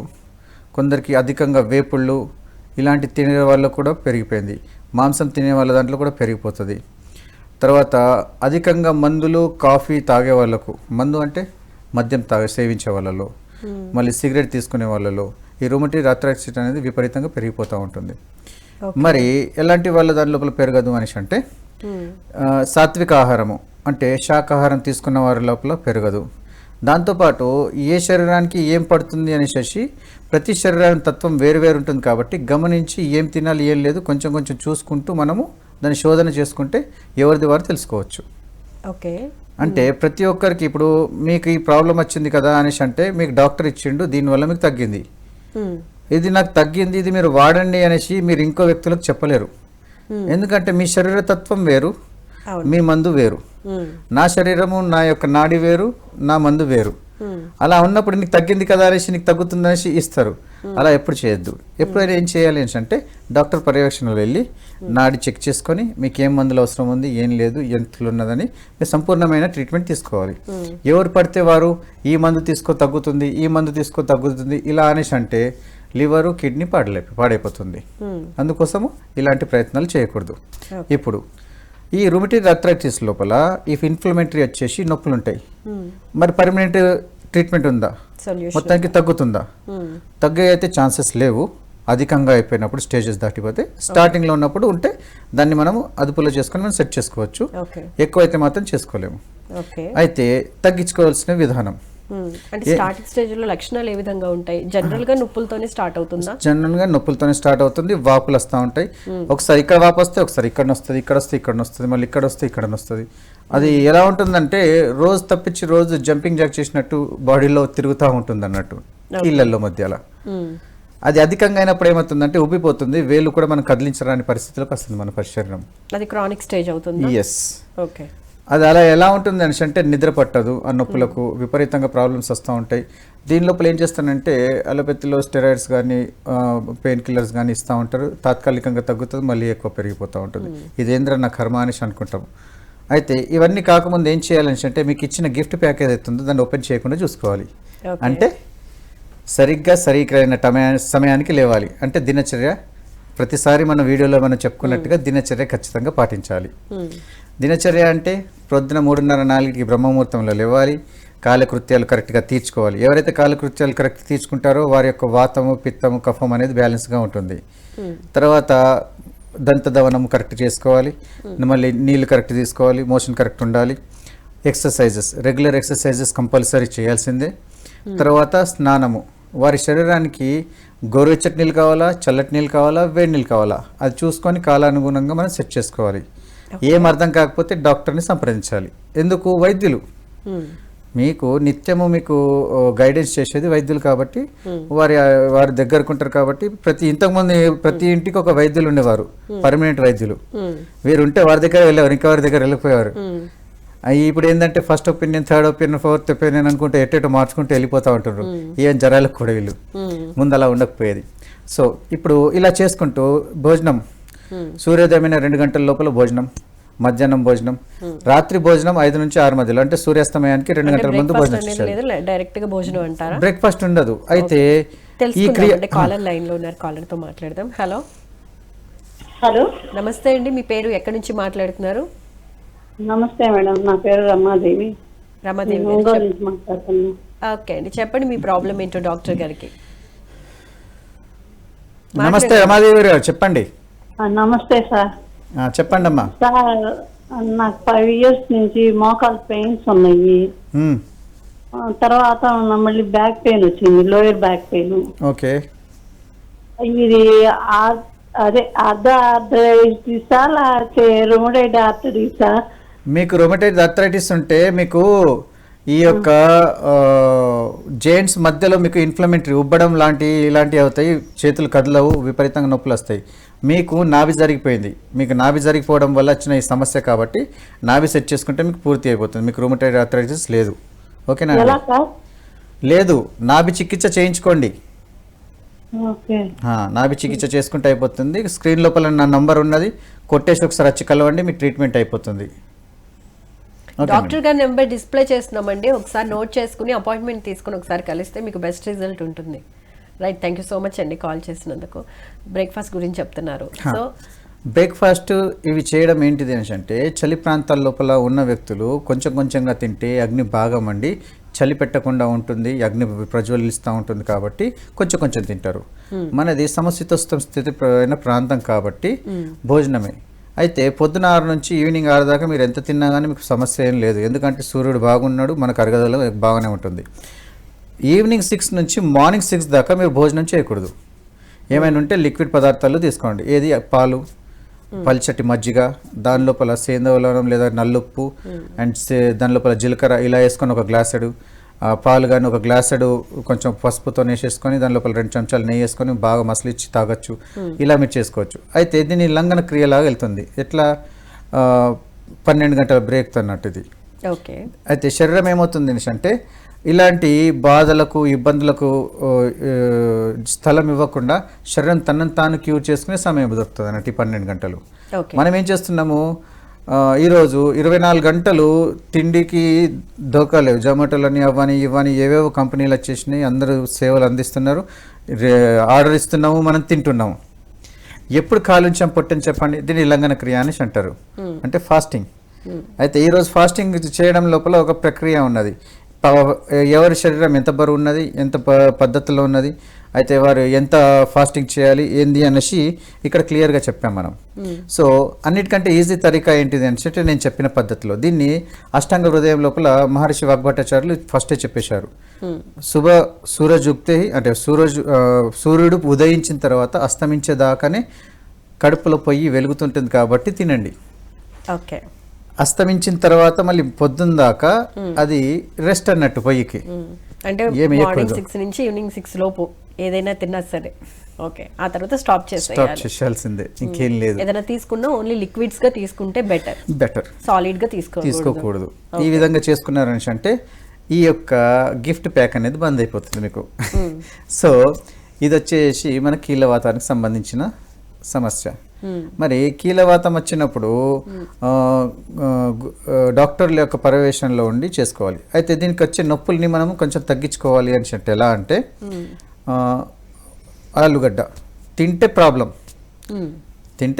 కొందరికి అధికంగా వేపుళ్ళు ఇలాంటి తినే వాళ్ళకు కూడా పెరిగిపోయింది. మాంసం తినే వాళ్ళ దాంట్లో కూడా పెరిగిపోతుంది. తర్వాత అధికంగా మందులు, కాఫీ తాగే వాళ్ళకు, మందు అంటే మద్యం సేవించే వాళ్ళలో, మళ్ళీ సిగరెట్ తీసుకునే వాళ్ళలో ఈ రుమటైడ్ ఆర్థరైటిస్ అనేది విపరీతంగా పెరిగిపోతూ ఉంటుంది. మరి ఎలాంటి వాళ్ళ దాని లోపల పెరగదు అనేసి అంటే సాత్విక ఆహారము అంటే శాకాహారం తీసుకున్న వారి లోపల పెరగదు. దాంతోపాటు ఏ శరీరానికి ఏం పడుతుంది అనేసి ప్రతి శరీరానికి తత్వం వేరు ఉంటుంది కాబట్టి గమనించి ఏం తినాలి ఏం లేదు కొంచెం కొంచెం చూసుకుంటూ మనము దాన్ని శోధన చేసుకుంటే ఎవరిది వారు తెలుసుకోవచ్చు. ఓకే, అంటే ప్రతి ఒక్కరికి ఇప్పుడు మీకు ఈ ప్రాబ్లం వచ్చింది కదా అనేసి అంటే మీకు డాక్టర్ ఇచ్చిండు, దీనివల్ల మీకు తగ్గింది, ఇది నాకు తగ్గింది, ఇది మీరు వాడండి అనేసి మీరు ఇంకో వ్యక్తులకు చెప్పలేరు. ఎందుకంటే మీ శరీర తత్వం వేరు, మీ మందు వేరు. నా శరీరము నా యొక్క నాడి వేరు, నా మందు వేరు. అలా ఉన్నప్పుడు నీకు తగ్గింది కదా అనేసి నీకు తగ్గుతుంది అనేసి ఇస్తారు. అలా ఎప్పుడు చేయొద్దు. ఎప్పుడైనా ఏం చేయాలి అనేసి అంటే డాక్టర్ పర్యవేక్షణలో వెళ్ళి నాడి చెక్ చేసుకొని మీకు ఏం మందులు అవసరం ఉంది, ఏం లేదు, ఎంతలు ఉన్నదని మీరు సంపూర్ణమైన ట్రీట్మెంట్ తీసుకోవాలి. ఎవరు పడితే వారు ఈ మందు తీసుకో తగ్గుతుంది, ఈ మందు తీసుకో తగ్గుతుంది ఇలా అనేసి అంటే లివరు కిడ్నీ పాడైపోతుంది. అందుకోసము ఇలాంటి ప్రయత్నాలు చేయకూడదు. ఇప్పుడు ఈ రుమటైడ్ ఆర్థరైటిస్ లోపల ఈ ఇన్ఫ్లమేటరీ వచ్చేసి నొప్పులు ఉంటాయి. మరి పర్మనెంట్ ట్రీట్మెంట్ ఉందా, మొత్తానికి తగ్గుతుందా? తగ్గే అయితే ఛాన్సెస్ లేవు. అధికంగా అయిపోయినప్పుడు స్టేజెస్ దాటిపోతే స్టార్టింగ్లో ఉన్నప్పుడు ఉంటే దాన్ని మనం అదుపులో చేసుకొని మనం సెట్ చేసుకోవచ్చు. ఎక్కువ అయితే మాత్రం చేసుకోలేము. అయితే తగ్గించుకోవాల్సిన విధానం అంటే స్టార్టింగ్ స్టేజ్ లో లక్షణాలు ఏ విధంగా ఉంటాయి? జనరల్ గా నొప్పులతోనే స్టార్ట్ అవుతుందా? జనరల్ గా నొప్పులతోనే స్టార్ట్ అవుతుంది. వాపులు వస్తూ ఉంటాయి. ఒకసారి ఇక్కడ వాపు వస్తే, ఒకసారి ఇక్కడ వస్తుంది, ఇక్కడ వస్తే ఇక్కడ వస్తుంది, మళ్ళీ ఇక్కడ వస్తే ఇక్కడ వస్తుంది. అది ఎలా ఉంటుందంటే రోజు తప్పించి రోజు జంపింగ్ జాక్ చేసినట్టు బాడీలో తిరుగుతూ ఉంటుంది అన్నట్టు కీళ్ళల్లో మధ్యలో. అది అధికంగా అయినప్పుడు ఏమవుతుందంటే ఉబ్బిపోతుంది, వేలు కూడా మనం కదిలించరాని పరిస్థితిలోకి వస్తుంది మన శరీరం. అది క్రానిక్ స్టేజ్ అవుతుంది. ఎస్. ఓకే. అది అలా ఎలా ఉంటుంది అనేసి అంటే నిద్ర పట్టదు, ఆ నొప్పులకు విపరీతంగా ప్రాబ్లమ్స్ వస్తూ ఉంటాయి. దీని లోపల ఏం చేస్తానంటే అలోపతిలో స్టెరాయిడ్స్ కానీ పెయిన్ కిల్లర్స్ కానీ ఇస్తూ ఉంటారు. తాత్కాలికంగా తగ్గుతుంది, మళ్ళీ ఎక్కువ పెరిగిపోతూ ఉంటుంది. ఇదేంద్ర నా కర్మ అనేసి అనుకుంటాం. అయితే ఇవన్నీ కాకముందు ఏం చేయాలని అంటే మీకు ఇచ్చిన గిఫ్ట్ ప్యాకేజ్ అవుతుందో దాన్ని ఓపెన్ చేయకుండా చూసుకోవాలి. అంటే సరిగ్గా సరైన సమయానికి లేవాలి. అంటే దినచర్య ప్రతిసారి మన వీడియోలో మనం చెప్పుకున్నట్టుగా దినచర్య ఖచ్చితంగా పాటించాలి. దినచర్య అంటే ప్రొద్దున 3:30-4కి బ్రహ్మముహూర్తంలో లేవాలి. కాలకృత్యాలు కరెక్ట్గా తీర్చుకోవాలి. ఎవరైతే కాలకృత్యాలు కరెక్ట్ తీర్చుకుంటారో వారి యొక్క వాతము, పిత్తము, కఫం అనేది బ్యాలెన్స్గా ఉంటుంది. తర్వాత దంతదవనం కరెక్ట్ చేసుకోవాలి. మళ్ళీ నీళ్ళు కరెక్ట్ తీసుకోవాలి. మోషన్ కరెక్ట్ ఉండాలి. ఎక్సర్సైజెస్, రెగ్యులర్ ఎక్సర్సైజెస్ కంపల్సరీ చేయాల్సిందే. తర్వాత స్నానము, వారి శరీరానికి గోరువెచ్చటి నీళ్ళు కావాలా, చల్లటి నీళ్ళు కావాలా, వేడి నీళ్ళు కావాలా, అది చూసుకొని కాలానుగుణంగా మనం సెట్ చేసుకోవాలి. ఏం అర్థం కాకపోతే డాక్టర్ని సంప్రదించాలి. ఎందుకు? వైద్యులు మీకు నిత్యము మీకు గైడెన్స్ చేసేది వైద్యులు కాబట్టి వారి దగ్గరకు కాబట్టి ఇంతకుముందు ప్రతి ఇంటికి ఒక వైద్యులు ఉండేవారు, పర్మనెంట్ వైద్యులు. వీరుంటే వారి దగ్గర వెళ్ళేవారు, ఇంకా వారి దగ్గర వెళ్ళిపోయేవారు. ఇప్పుడు ఏంటంటే first opinion, third opinion, fourth opinion అనుకుంటే ఎట్టేటో మార్చుకుంటూ వెళ్ళిపోతూ ఉంటారు. ఏం జ్వరాలకు కూడా వీళ్ళు ముందు అలా ఉండకపోయేది. సో ఇప్పుడు ఇలా చేసుకుంటూ భోజనం, సూర్యోదయమైన 2 గంటల లోపల భోజనం, మధ్యాహ్నం భోజనం, రాత్రి భోజనం 5 నుంచి 6 మధ్యలో, అంటే సూర్యాస్తమయానికి 2 గంటల ముందు భోజనం చేయాలి. బ్రేక్ఫాస్ట్ ఉండదు. అయితే ఈ కాలర్ లైన్ లో ఉన్నారు, కాలర్ తో మాట్లాడదాం. హలో. హలో, నమస్తే అండి, మీ పేరు ఎక్కడి నుంచి మాట్లాడుతున్నారు? నమస్తే మేడం, నా పేరు రమాదేవి. రమాదేవి ఒంగోలు నుంచి మాట్లాడుతున్నా. ఓకే అండి, చెప్పండి మీ ప్రాబ్లం ఏంటో డాక్టర్ గారికి. నమస్తే రమాదేవి గారు, చెప్పండి. నమస్తే సార్. చెప్పండి అమ్మా. సార్, నాకు 5 years నుంచి మోకాలు పెయిన్స్ ఉన్నాయి. తర్వాత మళ్ళీ బ్యాక్ పెయిన్ వచ్చింది, లోయర్ బ్యాక్ పెయిన్. ఓకే. ఇది అదే ఆర్థరైటిసా లేకపోతే రుమటైడ్ ఆర్థరైటిసా? మీకు రుమటైడ్ ఆర్థరైటిస్ ఉంటే మీకు ఈ యొక్క జాయింట్స్ మధ్యలో మీకు ఇన్ఫ్లమేటరీ ఉబ్బడం ఇలాంటివి అవుతాయి. చేతులు కదలవు, విపరీతంగా నొప్పులు వస్తాయి. మీకు నాభి జరిగిపోయింది. మీకు నాభి జరిగిపోవడం వల్ల వచ్చిన ఈ సమస్య కాబట్టి నాభి సెట్ చేసుకుంటే మీకు పూర్తి అయిపోతుంది. మీకు రుమటైడ్ ఆర్థరైటిస్ లేదు. ఓకేనా? లేదు, నాభి చికిత్స చేయించుకోండి. నాభి చికిత్స చేసుకుంటే అయిపోతుంది. స్క్రీన్ లోపల నా నంబర్ ఉన్నది, కొట్టేసి ఒకసారి వచ్చి కలవండి, మీ ట్రీట్మెంట్ అయిపోతుంది. డాక్టర్ గారి నెంబర్ డిస్ప్లే చేస్తున్నామండి, ఒకసారి నోట్ చేసుకుని అపాయింట్మెంట్ తీసుకుని ఒకసారి కలిస్తే మీకు బెస్ట్ రిజల్ట్ ఉంటుంది. Right, thank you so much అండి కాల్ చేసినందుకు. బ్రేక్ఫాస్ట్ గురించి చెప్తున్నారు. సో బ్రేక్ఫాస్ట్ ఇవి చేయడం ఏంటిది అంటే చలి ప్రాంతాల లోపల ఉన్న వ్యక్తులు కొంచెంగా తింటే అగ్ని బాగా మండి చలి పెట్టకుండా ఉంటుంది, అగ్ని ప్రజ్వలిస్తూ ఉంటుంది కాబట్టి కొంచెం కొంచెం తింటారు. మనది సమశీతోష్ణ స్థితి అయిన ప్రాంతం కాబట్టి భోజనమే. అయితే పొద్దున 6 నుంచి ఈవినింగ్ 6 దాకా మీరు ఎంత తిన్నా కానీ మీకు సమస్య ఏం లేదు, ఎందుకంటే సూర్యుడు బాగున్నాడు, మనకు అరగదల బాగానే ఉంటుంది. ఈవినింగ్ 6 నుంచి మార్నింగ్ 6 దాకా మీరు భోజనం చేయకూడదు. ఏమైనా ఉంటే లిక్విడ్ పదార్థాలు తీసుకోండి. ఏది పాలు, పల్చటి మజ్జిగ, దాని లోపల సేందవలనం లేదా నల్లుప్పు అండ్ దాని లోపల జీలకర్ర ఇలా వేసుకొని ఒక గ్లాసెడు పాలు కానీ ఒక గ్లాసెడు కొంచెం పసుపుతో వేసేసుకొని దాని లోపల 2 చెంచాలు నెయ్యి వేసుకొని బాగా మసలిచ్చి తాగొచ్చు. ఇలా మీరు చేసుకోవచ్చు. అయితే దీన్ని లంఘన క్రియలాగా వెళ్తుంది. ఎట్లా 12 గంటల బ్రేక్ అన్నట్టు ఇది. ఓకే. అయితే శరీరం ఏమవుతుంది అంటే ఇలాంటి బాధలకు ఇబ్బందులకు స్థలం ఇవ్వకుండా శరీరం తనను తాను క్యూర్ చేసుకునే సమయం దొరుకుతుంది అన్నట్టు 12 గంటలు. మనం ఏం చేస్తున్నాము, ఈరోజు 24 గంటలు తిండికి దోకాలేవు. జొమాటోలని అవ్వని ఇవ్వని ఏవేవో కంపెనీలు వచ్చేసినాయి, అందరూ సేవలు అందిస్తున్నారు, ఆర్డర్ ఇస్తున్నాము, మనం తింటున్నాము. ఎప్పుడు కాలుంచాం పొట్టని చెప్పండి, దీన్ని లంఘన క్రియ అని అంటారు, అంటే ఫాస్టింగ్. అయితే ఈరోజు ఫాస్టింగ్ చేయడం లోపల ఒక ప్రక్రియ ఉన్నది. ఎవరి శరీరం ఎంత బరువు ఉన్నది, ఎంత పద్ధతిలో ఉన్నది, అయితే వారు ఎంత ఫాస్టింగ్ చేయాలి ఏంది అనేసి ఇక్కడ క్లియర్గా చెప్పాం మనం. సో అన్నిటికంటే ఈజీ తరీకా ఏంటిది అంటే నేను చెప్పిన పద్ధతిలో దీన్ని అష్టాంగ హృదయం లోపల మహర్షి వాగ్భటాచార్యులు ఫస్టే చెప్పేశారు. సూరజుక్తే అంటే సూర్యుడు ఉదయించిన తర్వాత అస్తమించేదాకానే కడుపులో పొయ్యి వెలుగుతుంటుంది కాబట్టి తినండి. ఓకే. అస్తమించిన తర్వాత మళ్ళీ పొద్దున్న దాకా అది రెస్ట్ అన్నట్టు పొయ్యికి. అంటే మార్నింగ్ 6 నుంచి ఈవినింగ్ 6 లోపు ఏదైనా తిన్నా సరే. ఓకే. ఆ తర్వాత స్టాప్ చేసేయాల్సిందే, ఇంకేం లేదు. ఏదైనా తీసుకున్నా ఓన్లీ లిక్విడ్స్ గా తీసుకుంటే బెటర్, సాలిడ్ గా తీసుకోకూడదు. ఈ విధంగా చేసుకున్నారని అంటే ఈ యొక్క గిఫ్ట్ ప్యాక్ అనేది బంద్ అయిపోతుంది మీకు. సో ఇది వచ్చేసి మన కీళ్ళవాతానికి సంబంధించిన సమస్య. మరి కీళ్ళవాతం వచ్చినప్పుడు డాక్టర్ల యొక్క పర్యవేక్షణలో ఉండి చేసుకోవాలి. అయితే దీనికి వచ్చే నొప్పుల్ని మనం కొంచెం తగ్గించుకోవాలి అని చెప్పి ఎలా అంటే ఆలుగడ్డ తింటే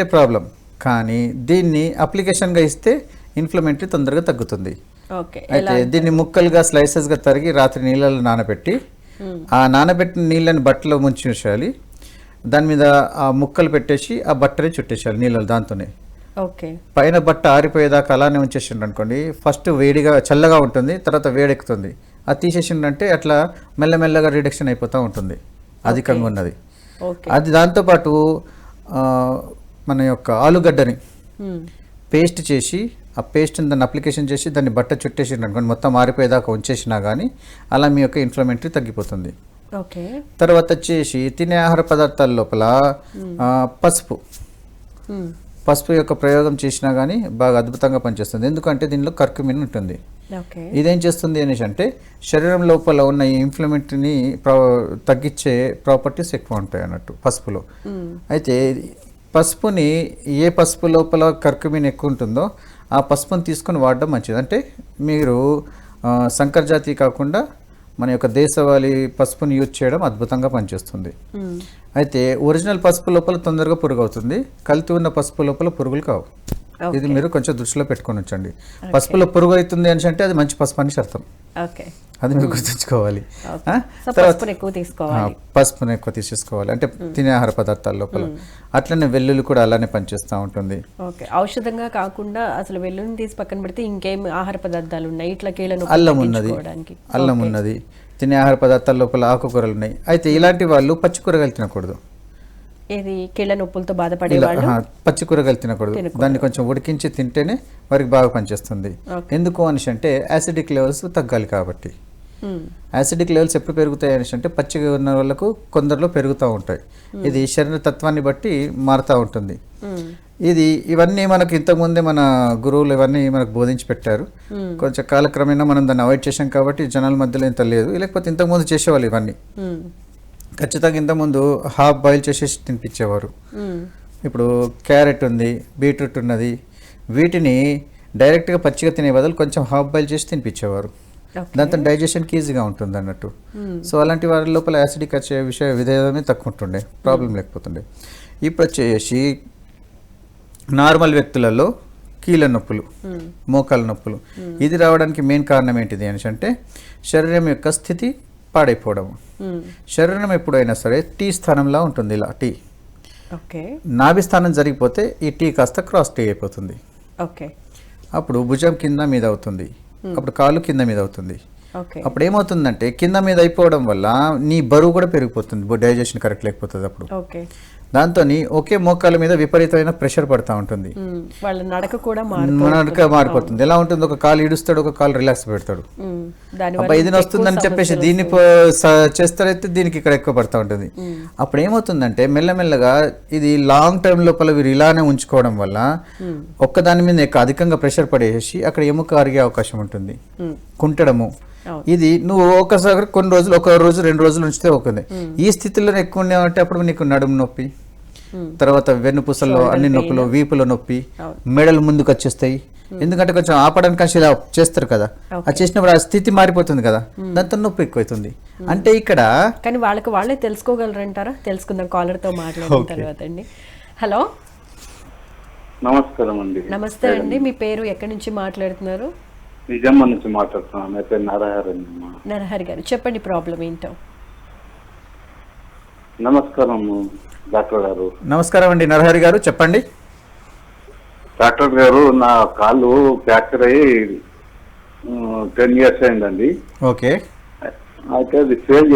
ప్రాబ్లం కానీ దీన్ని అప్లికేషన్గా ఇస్తే ఇన్ఫ్లమేటరీ తొందరగా తగ్గుతుంది. అయితే దీన్ని ముక్కలుగా స్లైసెస్గా తరిగి రాత్రి నీళ్ళలో నానబెట్టి ఆ నానబెట్టిన నీళ్ళని బట్టలో ముంచి ఉంచాలి. దాని మీద ఆ ముక్కలు పెట్టేసి ఆ బట్టని చుట్టేసేయాలి నీళ్ళలో దాంతోనే. పైన బట్ట ఆరిపోయేదాకా అలానే ఉంచేసిండ్రు అనుకోండి, ఫస్ట్ వేడిగా చల్లగా ఉంటుంది, తర్వాత వేడెక్కుతుంది. అది తీసేసిండ్రంటే అట్లా మెల్లమెల్లగా రిడక్షన్ అయిపోతూ ఉంటుంది అధికంగా ఉన్నది. అది దాంతోపాటు మన యొక్క ఆలుగడ్డని పేస్ట్ చేసి ఆ పేస్ట్ని దాన్ని అప్లికేషన్ చేసి దాన్ని బట్ట చుట్టేసిండ్రు అనుకోండి, మొత్తం ఆరిపోయేదాకా ఉంచేసినా కానీ అలా మీ యొక్క ఇన్ఫ్లమేటరీ తగ్గిపోతుంది. తర్వాత వచ్చేసి తినే ఆహార పదార్థాల లోపల పసుపు యొక్క ప్రయోగం చేసినా కానీ బాగా అద్భుతంగా పనిచేస్తుంది. ఎందుకంటే దీనిలో కర్కుమిన్ ఉంటుంది. ఇదేం చేస్తుంది అనేసి అంటే శరీరం లోపల ఉన్న ఈ ఇన్ఫ్లమేటరీని తగ్గించే ప్రాపర్టీస్ ఎక్కువ ఉంటాయి అన్నట్టు పసుపులో. అయితే పసుపుని ఏ పసుపు లోపల కర్కుమిన్ ఎక్కువ ఉంటుందో ఆ పసుపుని తీసుకొని వాడడం మంచిది. అంటే మీరు సంకర జాతి కాకుండా మన యొక్క దేశవాళీ పసుపుని యూజ్ చేయడం అద్భుతంగా పనిచేస్తుంది. అయితే ఒరిజినల్ పసుపు లోపల తొందరగా పురుగు అవుతుంది, కల్తీ ఉన్న పసుపు లోపల పురుగులు కావు. ఇది మీరు కొంచెం దృష్టిలో పెట్టుకొని ఉంచండి. పసుపులో పురుగు అవుతుంది అని అంటే అది మంచి పసుపు అని అర్థం, అది మీరు గుర్తుంచుకోవాలి. పసుపుని ఎక్కువ తీసేసుకోవాలి అంటే తినే ఆహార పదార్థాల లోపల. అట్లనే వెల్లుల్లి కూడా అలానే పనిచేస్తూ ఉంటుంది. ఔషధంగా కాకుండా అసలు వెల్లుల్లిని తీసి పక్కన పెడితే ఇంకేం ఆహార పదార్థాలు ఉన్నాయి? ఇట్లా అల్లం ఉన్నది, తినే ఆహార పదార్థాల లోపల ఆకుకూరలు ఉన్నాయి. అయితే ఇలాంటి వాళ్ళు పచ్చి కూరగాయలు తినకూడదు. ఏది కీళ్ళ నొప్పులతో బాధపడే వాళ్ళు పచ్చి కూరగాయలు తినకూడదు. దాన్ని కొంచెం ఉడికించి తింటేనే వారికి బాగా పనిచేస్తుంది. ఎందుకు అనేసి అంటే యాసిడిక్ లెవెల్స్ తగ్గాలి కాబట్టి. యాసిడిక్ లెవెల్స్ ఎప్పుడు పెరుగుతాయి అనేసి అంటే పచ్చిగా ఉన్న వాళ్ళకు కొందరిలో పెరుగుతూ ఉంటాయి. ఇది శరీర తత్వాన్ని బట్టి మారుతూ ఉంటుంది. ఇవన్నీ మనకు ఇంతకుముందే మన గురువులు ఇవన్నీ మనకు బోధించి పెట్టారు. కొంచెం కాలక్రమేణా మనం దాన్ని అవాయిడ్ చేసాం కాబట్టి జనాల మధ్యలో ఇంత లేదు. లేకపోతే ఇంతకుముందు చేసేవాళ్ళు ఇవన్నీ ఖచ్చితంగా. ఇంతకుముందు హాఫ్ బాయిల్ చేసేసి తినిపించేవారు. ఇప్పుడు క్యారెట్ ఉంది, బీట్రూట్ ఉన్నది, వీటిని డైరెక్ట్గా పచ్చిగా తినే బదులు కొంచెం హాఫ్ బాయిల్ చేసి తినిపించేవారు. దాంతో డైజెషన్కి ఈజీగా ఉంటుంది అన్నట్టు. సో అలాంటి వారి లోపల యాసిడిక్ వచ్చే విధేయమే తక్కువ ఉంటుండే, ప్రాబ్లం లేకపోతుండే. ఇప్పుడు వచ్చేసి నార్మల్ వ్యక్తులలో కీళ్ళ నొప్పులు, మోకాళ్ళ నొప్పులు. ఇది రావడానికి మెయిన్ కారణం ఏంటిది అని అంటే శరీరం యొక్క స్థితి పాడైపోవడం. శరీరం ఎప్పుడైనా సరే టీ స్థానంలో ఉంటుంది, ఇలా టీ. నాభి స్థానం జరిగిపోతే ఈ టీ కాస్త క్రాస్ టీ అయిపోతుంది. అప్పుడు భుజం కింద మీద అవుతుంది, అప్పుడు కాలు కింద మీద అవుతుంది. అప్పుడు ఏమవుతుందంటే కింద మీద అయిపోవడం వల్ల నీ బరువు కూడా పెరిగిపోతుంది, డైజెషన్ కరెక్ట్ లేకపోతుంది. అప్పుడు దాంతో ఒకే మోకాల మీద విపరీతమైన ప్రెషర్ పడతా ఉంటుంది, వాళ్ళ నడక కూడా మారిపోతుంది. ఎలా ఉంటుంది, ఒక కాలు ఇడుస్తాడు, ఒక కాలు రిలాక్స్ పెడతాడు. అబ్బా ఇది వస్తుందని చెప్పేసి దీన్ని చేస్తారైతే దీనికి ఇక్కడ ఎక్కువ పడతా ఉంటుంది. అప్పుడు ఏమవుతుందంటే మెల్లమెల్లగా ఇది లాంగ్ టైం లోపల వీరు ఇలానే ఉంచుకోవడం వల్ల ఒక్కదాని మీద అధికంగా ప్రెషర్ పడేసి అక్కడ ఎముక అరిగే అవకాశం ఉంటుంది, కుంటడము. ఇది నువ్వు ఒకసారి కొన్ని రోజులు, ఒక రోజు 2 రోజులు ఉంచితే ఓకే. ఈ స్థితిలో ఎక్కువ ఉండేవంటే అప్పుడు నీకు నడుము నొప్పి, తర్వాత వెన్నుపూసల్లో అన్ని నొప్పులు, వీపులో నొప్పి, మెడలు ముందుకు వచ్చేస్తాయి. ఎందుకంటే కొంచెం ఆపడానికి ఇలా చేస్తారు కదా, అది చేసినప్పుడు ఆ స్థితి మారిపోతుంది కదా, దాంతో నొప్పి ఎక్కువైతుంది. అంటే ఇక్కడ కానీ వాళ్ళే తెలుసుకోగలరంటారా? తెలుసుకుందాం కాలర్ తో మాట్లాడిన తర్వాత అండి. హలో, నమస్కారం అండి. నమస్తే అండి, మీ పేరు, ఎక్కడి నుంచి మాట్లాడుతున్నారు? నిజామా నుంచి మాట్లాడుతున్నాను. అయితే నరహరి గారు చెప్పండి, ప్రాబ్లం ఏంటో. నమస్కారం డాక్టర్ గారు. నమస్కారం అండి నరహరి గారు, చెప్పండి. డాక్టర్ గారు, నా కాళ్ళు ఫ్రాక్చర్ అయ్యి 10 years అయిందండి. ఓకే. అయితే అది ఫెయిల్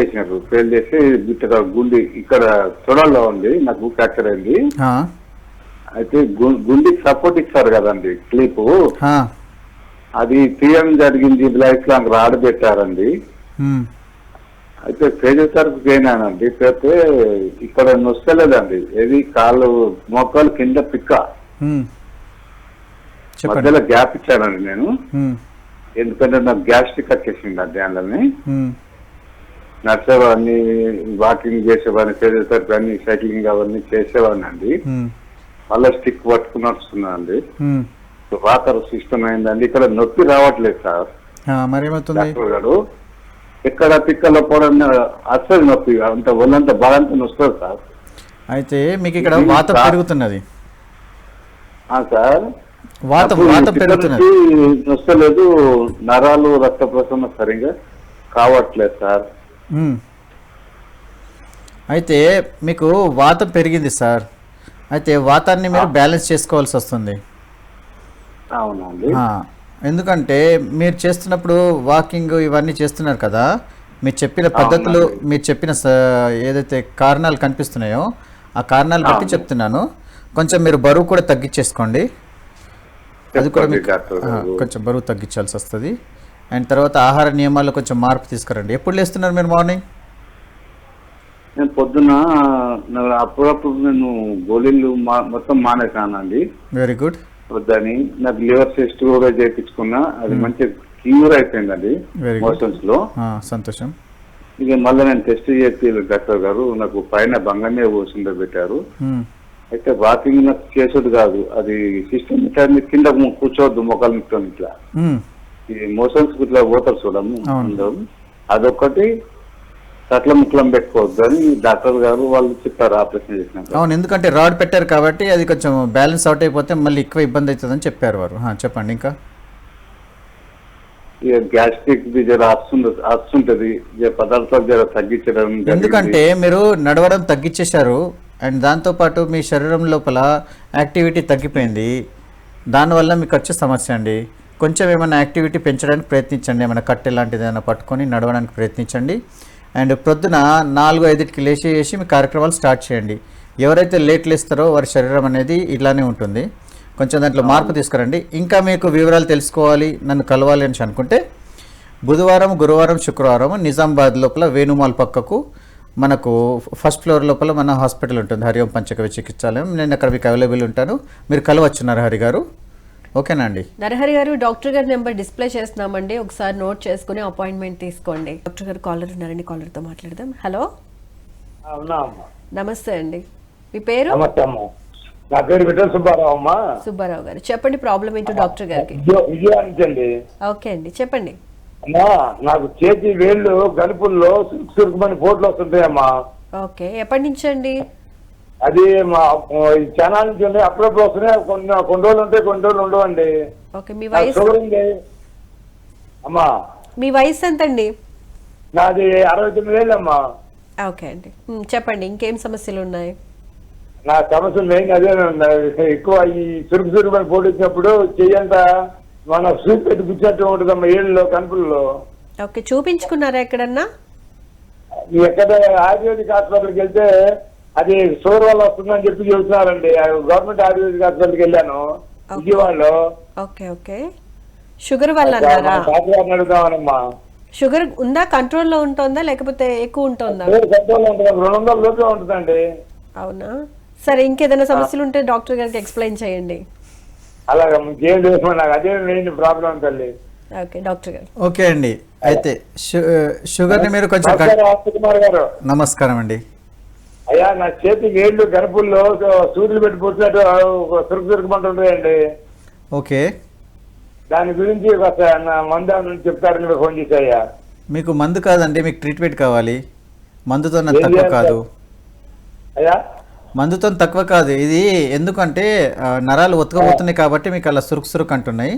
చేసి ఇక్కడ గుండి ఇక్కడ తొడల్లో ఉంది, నాకు ఫ్రాక్చర్ అయింది. అయితే గుండికి సపోర్ట్ ఇస్తారు కదండి, క్లిప్, అది తీయడం జరిగింది. లైఫ్ లాంగ్ రాడ్ పెట్టారండి. అయితే ఫిజియోథెరపీ పోయినానండి, పోతే ఇక్కడ నొస్తలేదండి. ఏది కాళ్ళు మోకాలు కింద పిక్క మధ్యలో గ్యాప్ ఇచ్చానండి నేను. ఎందుకంటే నాకు గ్యాస్ట్రిక్ వచ్చేసిందండి. అందులోని నడిచేవాడిని, వాకింగ్ చేసేవాడిని, ఫిజియోథెరపీ అన్ని, సైక్లింగ్ అవన్నీ చేసేవాడిని అండి. మళ్ళీ స్టిక్ పట్టుకుని వస్తున్నానండి. వాటర్ సిస్టమ్ అయిందండి. ఇక్కడ నొప్పి రావట్లేదు సార్. డాక్టర్ గారు, ఎక్కడ పిక్కలో పోవడం అసలు నొప్పి అంత ఒళ్ళంతా బాగా నొస్తుంది సార్. అయితే మీకు ఇక్కడ వాతం పెరుగుతున్నది సార్. వాతం పెరుగుతున్నది, నొస్తలేదు. నరాలు రక్త ప్రసరణ సరిగా కావట్లేదు సార్. అయితే మీకు వాతం పెరిగింది సార్. అయితే వాతాన్ని మీరు బ్యాలెన్స్ చేసుకోవాల్సి వస్తుంది. అవునండి. ఎందుకంటే మీరు చేస్తున్నప్పుడు వాకింగ్ ఇవన్నీ చేస్తున్నారు కదా, మీరు చెప్పిన పద్ధతులు, మీరు చెప్పిన ఏదైతే కారణాలు కనిపిస్తున్నాయో ఆ కారణాలు బట్టి చెప్తున్నాను. కొంచెం మీరు బరువు కూడా తగ్గించేసుకోండి. అది కూడా మీకు కొంచెం బరువు తగ్గించాల్సి వస్తుంది. అండ్ తర్వాత ఆహార నియమాల్లో కొంచెం మార్పు తీసుకురండి. ఎప్పుడు లేస్తున్నారు మీరు మార్నింగ్? నేను పొద్దున అప్పుడప్పుడు నేను గోళీలు మొత్తం మానేసానండి. Very good. వద్దని నాకు లివర్ టెస్ట్ కూడా చేయించుకున్నా, అది మంచి క్యూర్ అయిపోయిందండి మోషన్స్ లో. సంతోషం. ఇక మళ్ళీ నేను టెస్ట్ చేసి డాక్టర్ గారు నాకు పైన బంగామే పోసిందో పెట్టారు. అయితే వాకింగ్ నాకు చేసేది కాదు, అది సిస్టమ్ ఇట్లా కింద కూర్చోవద్దు, మొక్కలు ముక్కలు ఇట్లా ఈ మోషన్స్ ఇట్లా పోతారు చూడము, అదొక్కటి అట్లా ముక్కలం పెట్టుకోవద్దు అని డాక్టర్ గారు వాళ్ళు చెప్పారు ఆపరేషన్ చేసినాక. అవును, ఎందుకంటే రాడ్ పెట్టారు కాబట్టి అది కొంచెం బ్యాలెన్స్ అవుట్ అయిపోతే మళ్ళీ ఎక్కువ ఇబ్బంది అవుతుందని చెప్పారు వారు. చెప్పండి ఇంకా. ఇక గ్యాస్ట్రిక్ జర వస్తుంటది, పదార్థాలు జర తగ్గించడం. ఎందుకంటే మీరు నడవడం తగ్గించేశారు అండ్ దాంతోపాటు మీ శరీరం లోపల యాక్టివిటీ తగ్గిపోయింది. దానివల్ల మీకు వచ్చే సమస్య అండి. కొంచెం ఏమైనా యాక్టివిటీ పెంచడానికి ప్రయత్నించండి. ఏమైనా కట్టె లాంటిది ఏమైనా పట్టుకొని నడవడానికి ప్రయత్నించండి. అండ్ ప్రొద్దున 4-5కి లేచేసి మీ కార్యక్రమాలు స్టార్ట్ చేయండి. ఎవరైతే లేట్ లేస్తారో వారి శరీరం అనేది ఇట్లానే ఉంటుంది. కొంచెం దాంట్లో మార్పు తీసుకురండి. ఇంకా మీకు వివరాలు తెలుసుకోవాలి, నన్ను కలవాలి అని అనుకుంటే బుధవారం, గురువారం, శుక్రవారం నిజామాబాద్ లోపల వేణుమాల్ పక్కకు మనకు ఫస్ట్ ఫ్లోర్ లోపల మన హాస్పిటల్ ఉంటుంది, హరిఓం పంచకవ్య చికిత్సాలయం. నేను అక్కడ మీకు అవైలబుల్ ఉంటాను, మీరు కలవచ్చు నరహరి గారు. ఓకేనా అండి? నరహరి గారు, డాక్టర్ గారి నెంబర్ డిస్ప్లే చేస్తున్నామండి, ఒకసారి నోట్ చేసుకుని అపాయింట్మెంట్ తీసుకోండి. డాక్టర్ గారు కాలర్ ఉన్నారండి, కాలర్తో మాట్లాడదాం. హలో, నమస్తే అండి, మీ పేరు? నా పేరు విఠల్ సుబ్బారావు అమ్మా. సుబ్బారావు గారు, చెప్పండి ప్రాబ్లం ఏంటో డాక్టర్ గారికి. విజయానికి. ఓకే అండి, చెప్పండి. అమ్మా, నాకు చేతి వేళ్ళు గలుపుల్లో సురుకుమని పోట్లు వస్తుంటాయమ్మా. ఓకే, ఎప్పటి నుంచి అండి? అది మా ఈ ఛానల్ నుంచి ఉన్నాయి, అప్పుడప్పుడు వస్తున్నాయి, కొన్ని రోజులు ఉంటాయి, కొన్ని రోజులు ఉండవండి. ఓకే, మీ నాకు వయసు షుగర్ ఉంది అమ్మా. మీ వయసు ఎంతండి? నాది 69 ఏళ్ళు అమ్మా. ఓకే అండి, చెప్పండి ఇంకేం సమస్యలు ఉన్నాయి? నా సమస్య మెయిన్ అదే ఎక్కువ ఈ చురుకు పని పోటీచ్చినప్పుడు చెయ్యంతా మన సూప్ పెట్టి కూర్చున్నట్టు ఉంటుందమ్మా ఏళ్ళలో కనుపుల్లో. ఓకే, చూపించుకున్నారా ఎక్కడన్నా? ఎక్కడ ఆయుర్వేదిక్ హాస్పిటల్కి వెళ్తే అది షుగర్ వల్ల వస్తుందని చెప్పి చెబుతున్నారండి. గవర్నమెంట్ ఆయుర్వేదిక్ హాస్పిటల్కి వెళ్ళాను విజయవాడలో. ఓకే ఓకే, షుగర్ వల్ల అన్నారా? డాక్టర్ అడుగుతామనమ్మా. షుగర్ ఉందా, కంట్రోల్లో ఉంటుందా లేకపోతే ఎక్కువ ఉంటుందా? కంట్రోల్ ఉంటుంది, 200 లోపే ఉంటుందండి. అవునా, సరే ఇంకేదైనా సమస్యలు ఉంటే డాక్టర్ గారికి ఎక్స్ప్లెయిన్ చేయండి. అలాగే ఇంకేం చేసామో నాకు అదే మెయిన్ ప్రాబ్లం తల్లి. ఓకే డాక్టర్ గారు. ఓకే అండి, అయితే షుగర్ని మీరు కొంచెం కుమార్ గారు నమస్కారం అండి. అయ్యా, నా చేతికి ఏళ్ళు గనుపుల్లో సూర్యులు పెట్టి కూర్చున్నట్టు చురుకుమంటుంటాయండి. ఓకే, దాని గురించి మందు చెప్తారని మీరు ఫోన్ చేశాయ్యా. మీకు మందు కాదండి, మీకు ట్రీట్మెంట్ కావాలి. మందుతో తక్కువ కాదు అయ్యా, మందుతో తక్కువ కాదు ఇది. ఎందుకంటే నరాలు ఒత్తుకపోతున్నాయి కాబట్టి మీకు అలా సురుకు అంటున్నాయి.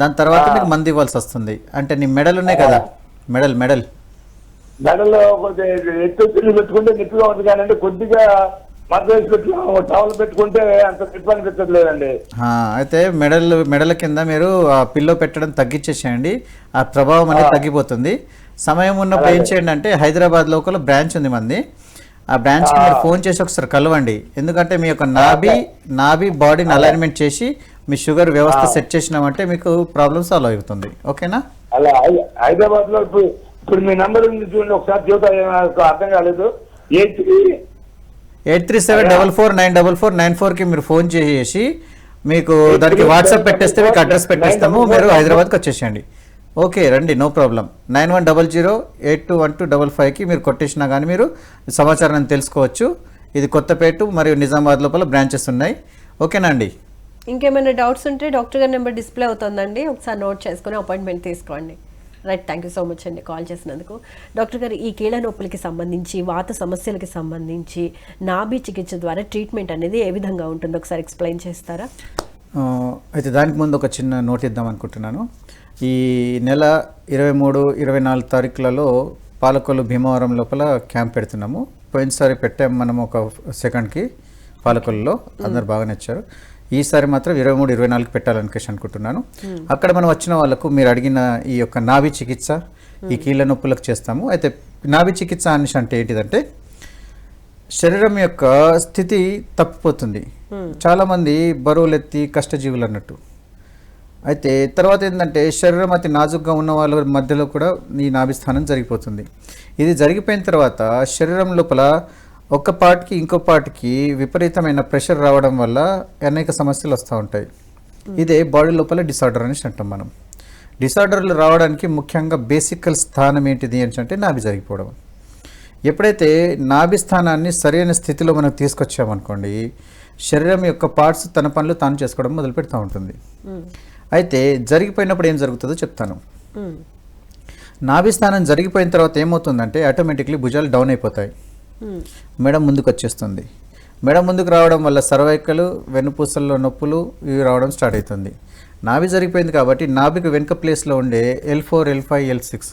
దాని తర్వాత మీకు మందు ఇవ్వాల్సి వస్తుంది. అంటే నీ మెడలు ఉన్నాయి కదా, మెడల్ మెడలో ఎత్తు పెట్టుకుంటే నొప్పిగా ఉంది, కానీ కొద్దిగా మధ్య టవల్ పెట్టుకుంటే అంత నొప్పి అనిపించట్లేదండి. అయితే మెడల కింద మీరు ఆ పిల్లో పెట్టడం తగ్గించేసేయండి, ఆ ప్రభావం అనేది తగ్గిపోతుంది. సమయం ఉన్నప్పుడు ఏం చేయండి అంటే హైదరాబాద్ లోకల్ బ్రాంచ్ ఉంది మంది, ఆ బ్రాంచ్కి మీరు ఫోన్ చేసి ఒకసారి కలవండి. ఎందుకంటే మీ యొక్క నాభి బాడీని అలైన్మెంట్ చేసి మీ షుగర్ వ్యవస్థ సెట్ చేసినామంటే మీకు ప్రాబ్లమ్ సాల్వ్ అవుతుంది. ఓకేనా? అలా హైదరాబాద్ లో ఇప్పుడు మీ నంబర్ ఉంది చూడండి, ఒకసారి చూద్దాం, అర్థం కాలేదు. 8374494494కి మీరు ఫోన్ చేసి మీకు దానికి వాట్సాప్ పెట్టేస్తే మీకు అడ్రస్ పెట్టేస్తాము, మీరు హైదరాబాద్కి వచ్చేసేయండి. ఓకే రండి, నో ప్రాబ్లం. 9100821255కి మీరు కొట్టేసినా కానీ మీరు సమాచారాన్ని తెలుసుకోవచ్చు. ఇది కొత్తపేట మరియు నిజామాబాద్ లోపల బ్రాంచెస్ ఉన్నాయి. ఓకేనా అండి? ఇంకేమైనా డౌట్స్ ఉంటే డాక్టర్ గారి నెంబర్ డిస్ప్లే అవుతుందండి, ఒకసారి నోట్ చేసుకుని అపాయింట్మెంట్ తీసుకోండి. Right, thank you so much అండి కాల్ చేసినందుకు. డాక్టర్ గారు, ఈ కీళ్ళ నొప్పులకి సంబంధించి, వాత సమస్యలకి సంబంధించి నాభి చికిత్స ద్వారా ట్రీట్మెంట్ అనేది ఏ విధంగా ఉంటుందో ఒకసారి ఎక్స్ప్లెయిన్ చేస్తారా? అయితే దానికి ముందు ఒక చిన్న నోట్ ఇద్దాం అనుకుంటున్నాను. ఈ నెల 23, 24 తారీఖులలో పాలకొల్లు భీమవరం లోపల క్యాంప్ పెడుతున్నాము. పోయినసారి పెట్టాము మనం ఒక సెకండ్కి పాలకొల్లులో, అందరు బాగా నచ్చారు. ఈసారి మాత్రం 23, 24 పెట్టాలనికేసి అనుకుంటున్నాను. అక్కడ మనం వచ్చిన వాళ్ళకు మీరు అడిగిన ఈ యొక్క నాభి చికిత్స, ఈ కీళ్ళ నొప్పులకు చేస్తాము. అయితే నాభి చికిత్స అంటే ఏంటిదంటే శరీరం యొక్క స్థితి తప్పిపోతుంది. చాలామంది బరువులెత్తి కష్టజీవులు అన్నట్టు. అయితే తర్వాత ఏంటంటే శరీరం అతి నాజుగ్గా ఉన్న వాళ్ళ మధ్యలో కూడా ఈ నాభి స్థానం జరిగిపోతుంది. ఇది జరిగిపోయిన తర్వాత శరీరం లోపల ఒక పార్ట్కి ఇంకో పార్ట్కి విపరీతమైన ప్రెషర్ రావడం వల్ల అనేక సమస్యలు వస్తూ ఉంటాయి. ఇదే బాడీ లోపల డిసార్డర్ అనేసి అంటాం మనం. డిసార్డర్లు రావడానికి ముఖ్యంగా బేసికల్ స్థానం ఏంటిది అని అంటే నాభి జరిగిపోవడం. ఎప్పుడైతే నాభి స్థానాన్ని సరైన స్థితిలో మనం తీసుకొచ్చామనుకోండి, శరీరం యొక్క పార్ట్స్ తన పనులు తాను చేసుకోవడం మొదలు పెడతా ఉంటుంది. అయితే జరిగిపోయినప్పుడు ఏం జరుగుతుందో చెప్తాను. నాభి స్థానం జరిగిపోయిన తర్వాత ఏమవుతుందంటే ఆటోమేటిక్లీ భుజాలు డౌన్ అయిపోతాయి, మెడ ముందుకు వచ్చేస్తుంది. మెడ ముందుకు రావడం వల్ల సర్వైకల్, వెన్నుపూసల్లో నొప్పులు ఇవి రావడం స్టార్ట్ అవుతుంది. నాభి జరిగిపోయింది కాబట్టి నాభికి వెనుక ప్లేస్లో ఉండే L4, L5, L6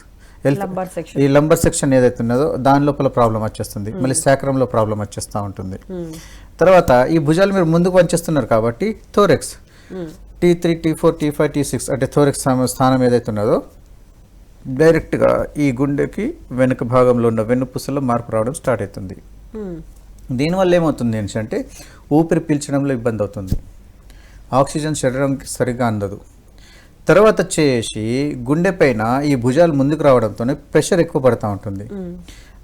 ఈ లంబర్ సెక్షన్ ఏదైతే ఉన్నదో దాని లోపల ప్రాబ్లం వచ్చేస్తుంది. మళ్ళీ శాక్రంలో ప్రాబ్లం వచ్చేస్తూ ఉంటుంది. తర్వాత ఈ భుజాలు మీరు ముందుకు వంచేస్తున్నారు కాబట్టి థోరెక్స్ T3, T4, T5, T6 అంటే థోరెక్స్ స్థానం ఏదైతే ఉన్నదో డైరెక్ట్గా ఈ గుండెకి వెనుక భాగంలో ఉన్న వెన్నుపూసలో మార్పు రావడం స్టార్ట్ అవుతుంది. దీనివల్ల ఏమవుతుంది అంటే ఊపిరి పీల్చడంలో ఇబ్బంది అవుతుంది, ఆక్సిజన్ శరీరంకి సరిగ్గా అందదు. తర్వాత వచ్చేసి గుండె పైన ఈ భుజాలు ముందుకు రావడంతో ప్రెషర్ ఎక్కువ పడుతూ ఉంటుంది.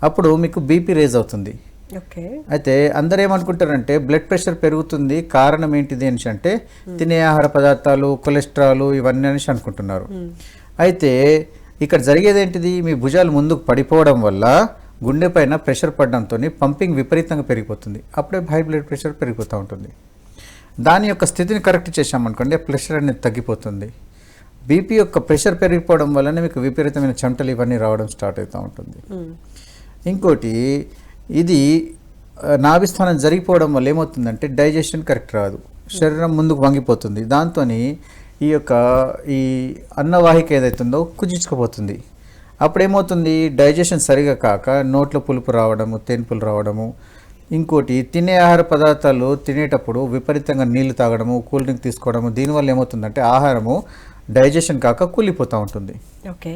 అప్పుడు మీకు బీపీ రేజ్ అవుతుంది. అయితే అందరు ఏమనుకుంటారంటే బ్లడ్ ప్రెషర్ పెరుగుతుంది, కారణం ఏంటిది అని అంటే తినే ఆహార పదార్థాలు, కొలెస్ట్రాల్ ఇవన్నీ అనేసి అనుకుంటున్నారు. అయితే ఇక్కడ జరిగేది ఏంటిది, మీ భుజాలు ముందుకు పడిపోవడం వల్ల గుండె పైన ప్రెషర్ పడడంతో పంపింగ్ విపరీతంగా పెరిగిపోతుంది. అప్పుడే హై బ్లడ్ ప్రెషర్ పెరిగిపోతూ ఉంటుంది. దాని యొక్క స్థితిని కరెక్ట్ చేశామనుకోండి, ప్రెషర్ అనేది తగ్గిపోతుంది. బీపీ యొక్క ప్రెషర్ పెరిగిపోవడం వల్లనే మీకు విపరీతమైన చెమటలు ఇవన్నీ రావడం స్టార్ట్ అవుతూ ఉంటుంది. ఇంకోటి ఇది నాభిస్థానం జరిగిపోవడం వల్ల ఏమవుతుందంటే డైజెషన్ కరెక్ట్ రాదు, శరీరం ముందుకు వంగిపోతుంది. దాంతో ఈ అన్నవాహిక ఏదైతుందో కుజించుకుపోతుంది. అప్పుడు ఏమవుతుంది, డైజెషన్ సరిగా కాక నోట్లో పులుపు రావడము, తేన్పులు రావడము. ఇంకోటి, తినే ఆహార పదార్థాలు తినేటప్పుడు విపరీతంగా నీళ్లు తాగడము, కూల్ డ్రింక్ తీసుకోవడము. దీనివల్ల ఏమవుతుందంటే ఆహారము డైజెషన్ కాక కూలిపోతూ ఉంటుంది. ఓకే.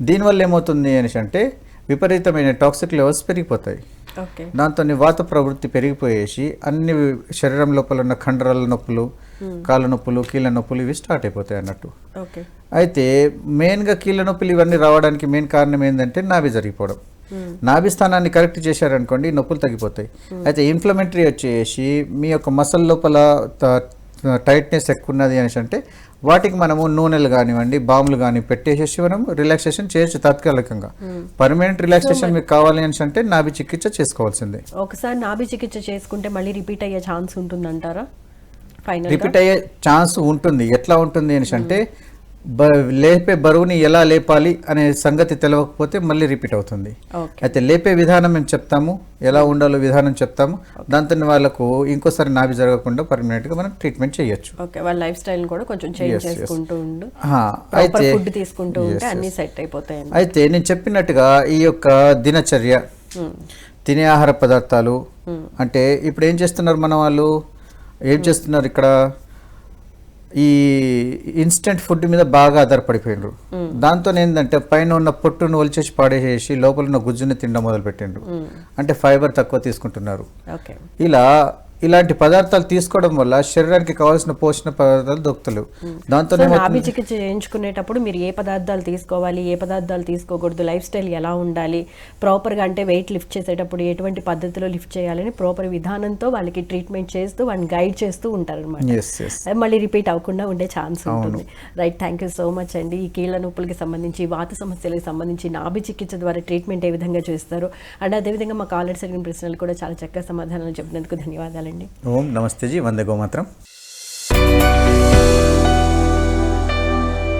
దీనివల్ల ఏమవుతుంది అనేసి అంటే విపరీతమైన టాక్సిక్ లెవెల్స్ పెరిగిపోతాయి. ఓకే. దాంతో వాత ప్రవృత్తి పెరిగిపోయేసి అన్ని శరీరం లోపల ఉన్న కండరాల నొప్పులు, కాళ్ళ నొప్పులు, కీళ్ళ నొప్పులు ఇవి స్టార్ట్ అయిపోతాయి అన్నట్టు. ఓకే. అయితే మెయిన్గా కీళ్ళ నొప్పులు ఇవన్నీ రావడానికి మెయిన్ కారణం ఏంటంటే నాభి జరిగిపోవడం. నాభి స్థానాన్ని కరెక్ట్ చేశారనుకోండి నొప్పులు తగ్గిపోతాయి. అయితే ఇన్ఫ్లమేటరీ వచ్చేసి మీ యొక్క మసల్ లోపల టైట్నెస్ ఎక్కువ ఉన్నది అనేసి అంటే వాటికి మనము నూనెలు కానివ్వండి, బాములు కానీ పెట్టేసేసి మనం రిలాక్సేషన్ చేయొచ్చు తాత్కాలికంగా. పర్మనెంట్ రిలాక్సేషన్ మీకు కావాలి అనేసి అంటే నాభి చికిత్స చేసుకోవాల్సిందే. ఒకసారి నాభి చికిత్స చేసుకుంటే మళ్ళీ రిపీట్ అయ్యే ఛాన్స్ ఉంటుందంటారా? రిపీట్ అయ్యే ఛాన్స్ ఉంటుంది. ఎట్లా ఉంటుంది అనేసి అంటే లేపే బరువుని ఎలా లేపాలి అనే సంగతి తెలియకపోతే మళ్ళీ రిపీట్ అవుతుంది. అయితే లేపే విధానం మేము చెప్తాము, ఎలా ఉండాలో విధానం చెప్తాము. దాంతో వాళ్ళకు ఇంకోసారి నాభి జరగకుండా పర్మనెంట్ గా మనం ట్రీట్మెంట్ చేయొచ్చు. వాళ్ళ లైఫ్ స్టైల్ కూడా కొంచెం చేంజ్ చేసుకుంటూ ఉండు, అయితే ఫుడ్ తీసుకుంటూ ఉంటే అన్ని సెట్ అయిపోతాయి. అయితే నేను చెప్పినట్టుగా ఈ యొక్క దినచర్య, తినే ఆహార పదార్థాలు అంటే ఇప్పుడు ఏం చేస్తున్నారు మన వాళ్ళు, ఏం చేస్తున్నారు ఇక్కడ ఈ ఇన్స్టెంట్ ఫుడ్ మీద బాగా ఆధారపడిపోయినరు. దాంతో ఏంటంటే పైన ఉన్న పొట్టును ఒలిచేసి పాడేసేసి లోపల ఉన్న గుజ్జుని తినడం మొదలు పెట్టిండ్రు. అంటే ఫైబర్ తక్కువ తీసుకుంటున్నారు. ఇలాంటి పదార్థాలు తీసుకోవడం వల్ల శరీరానికి కావాల్సిన పోషణ పదార్థాలు దొరుకుతలేవు. దాంతో నాభి చికిత్స చేయించుకునేటప్పుడు మీరు ఏ పదార్థాలు తీసుకోవాలి, ఏ పదార్థాలు తీసుకోకూడదు, లైఫ్ స్టైల్ ఎలా ఉండాలి, ప్రాపర్గా అంటే వెయిట్ లిఫ్ట్ చేసేటప్పుడు ఎటువంటి పద్ధతిలో లిఫ్ట్ చేయాలని ప్రాపర్ విధానంతో వాళ్ళకి ట్రీట్మెంట్ చేస్తూ వాళ్ళని గైడ్ చేస్తూ ఉంటారు అనమాట. మళ్ళీ రిపీట్ అవ్వకుండా ఉండే ఛాన్స్ ఉంటుంది. Right, thank you so much అండి. ఈ కీళ్ళ నొప్పులకి సంబంధించి, వాత సమస్యలకు సంబంధించి నాభి చికిత్స ద్వారా ట్రీట్మెంట్ ఏ విధంగా చేస్తారు అండ్ అదేవిధంగా మా కాలర్స్ అడిగిన ప్రశ్నలు కూడా చాలా చక్కగా సమాధానాలు చెప్పినందుకు ధన్యవాదాలు. ఓం నమస్తే జీ, వందే గోమాత్రం.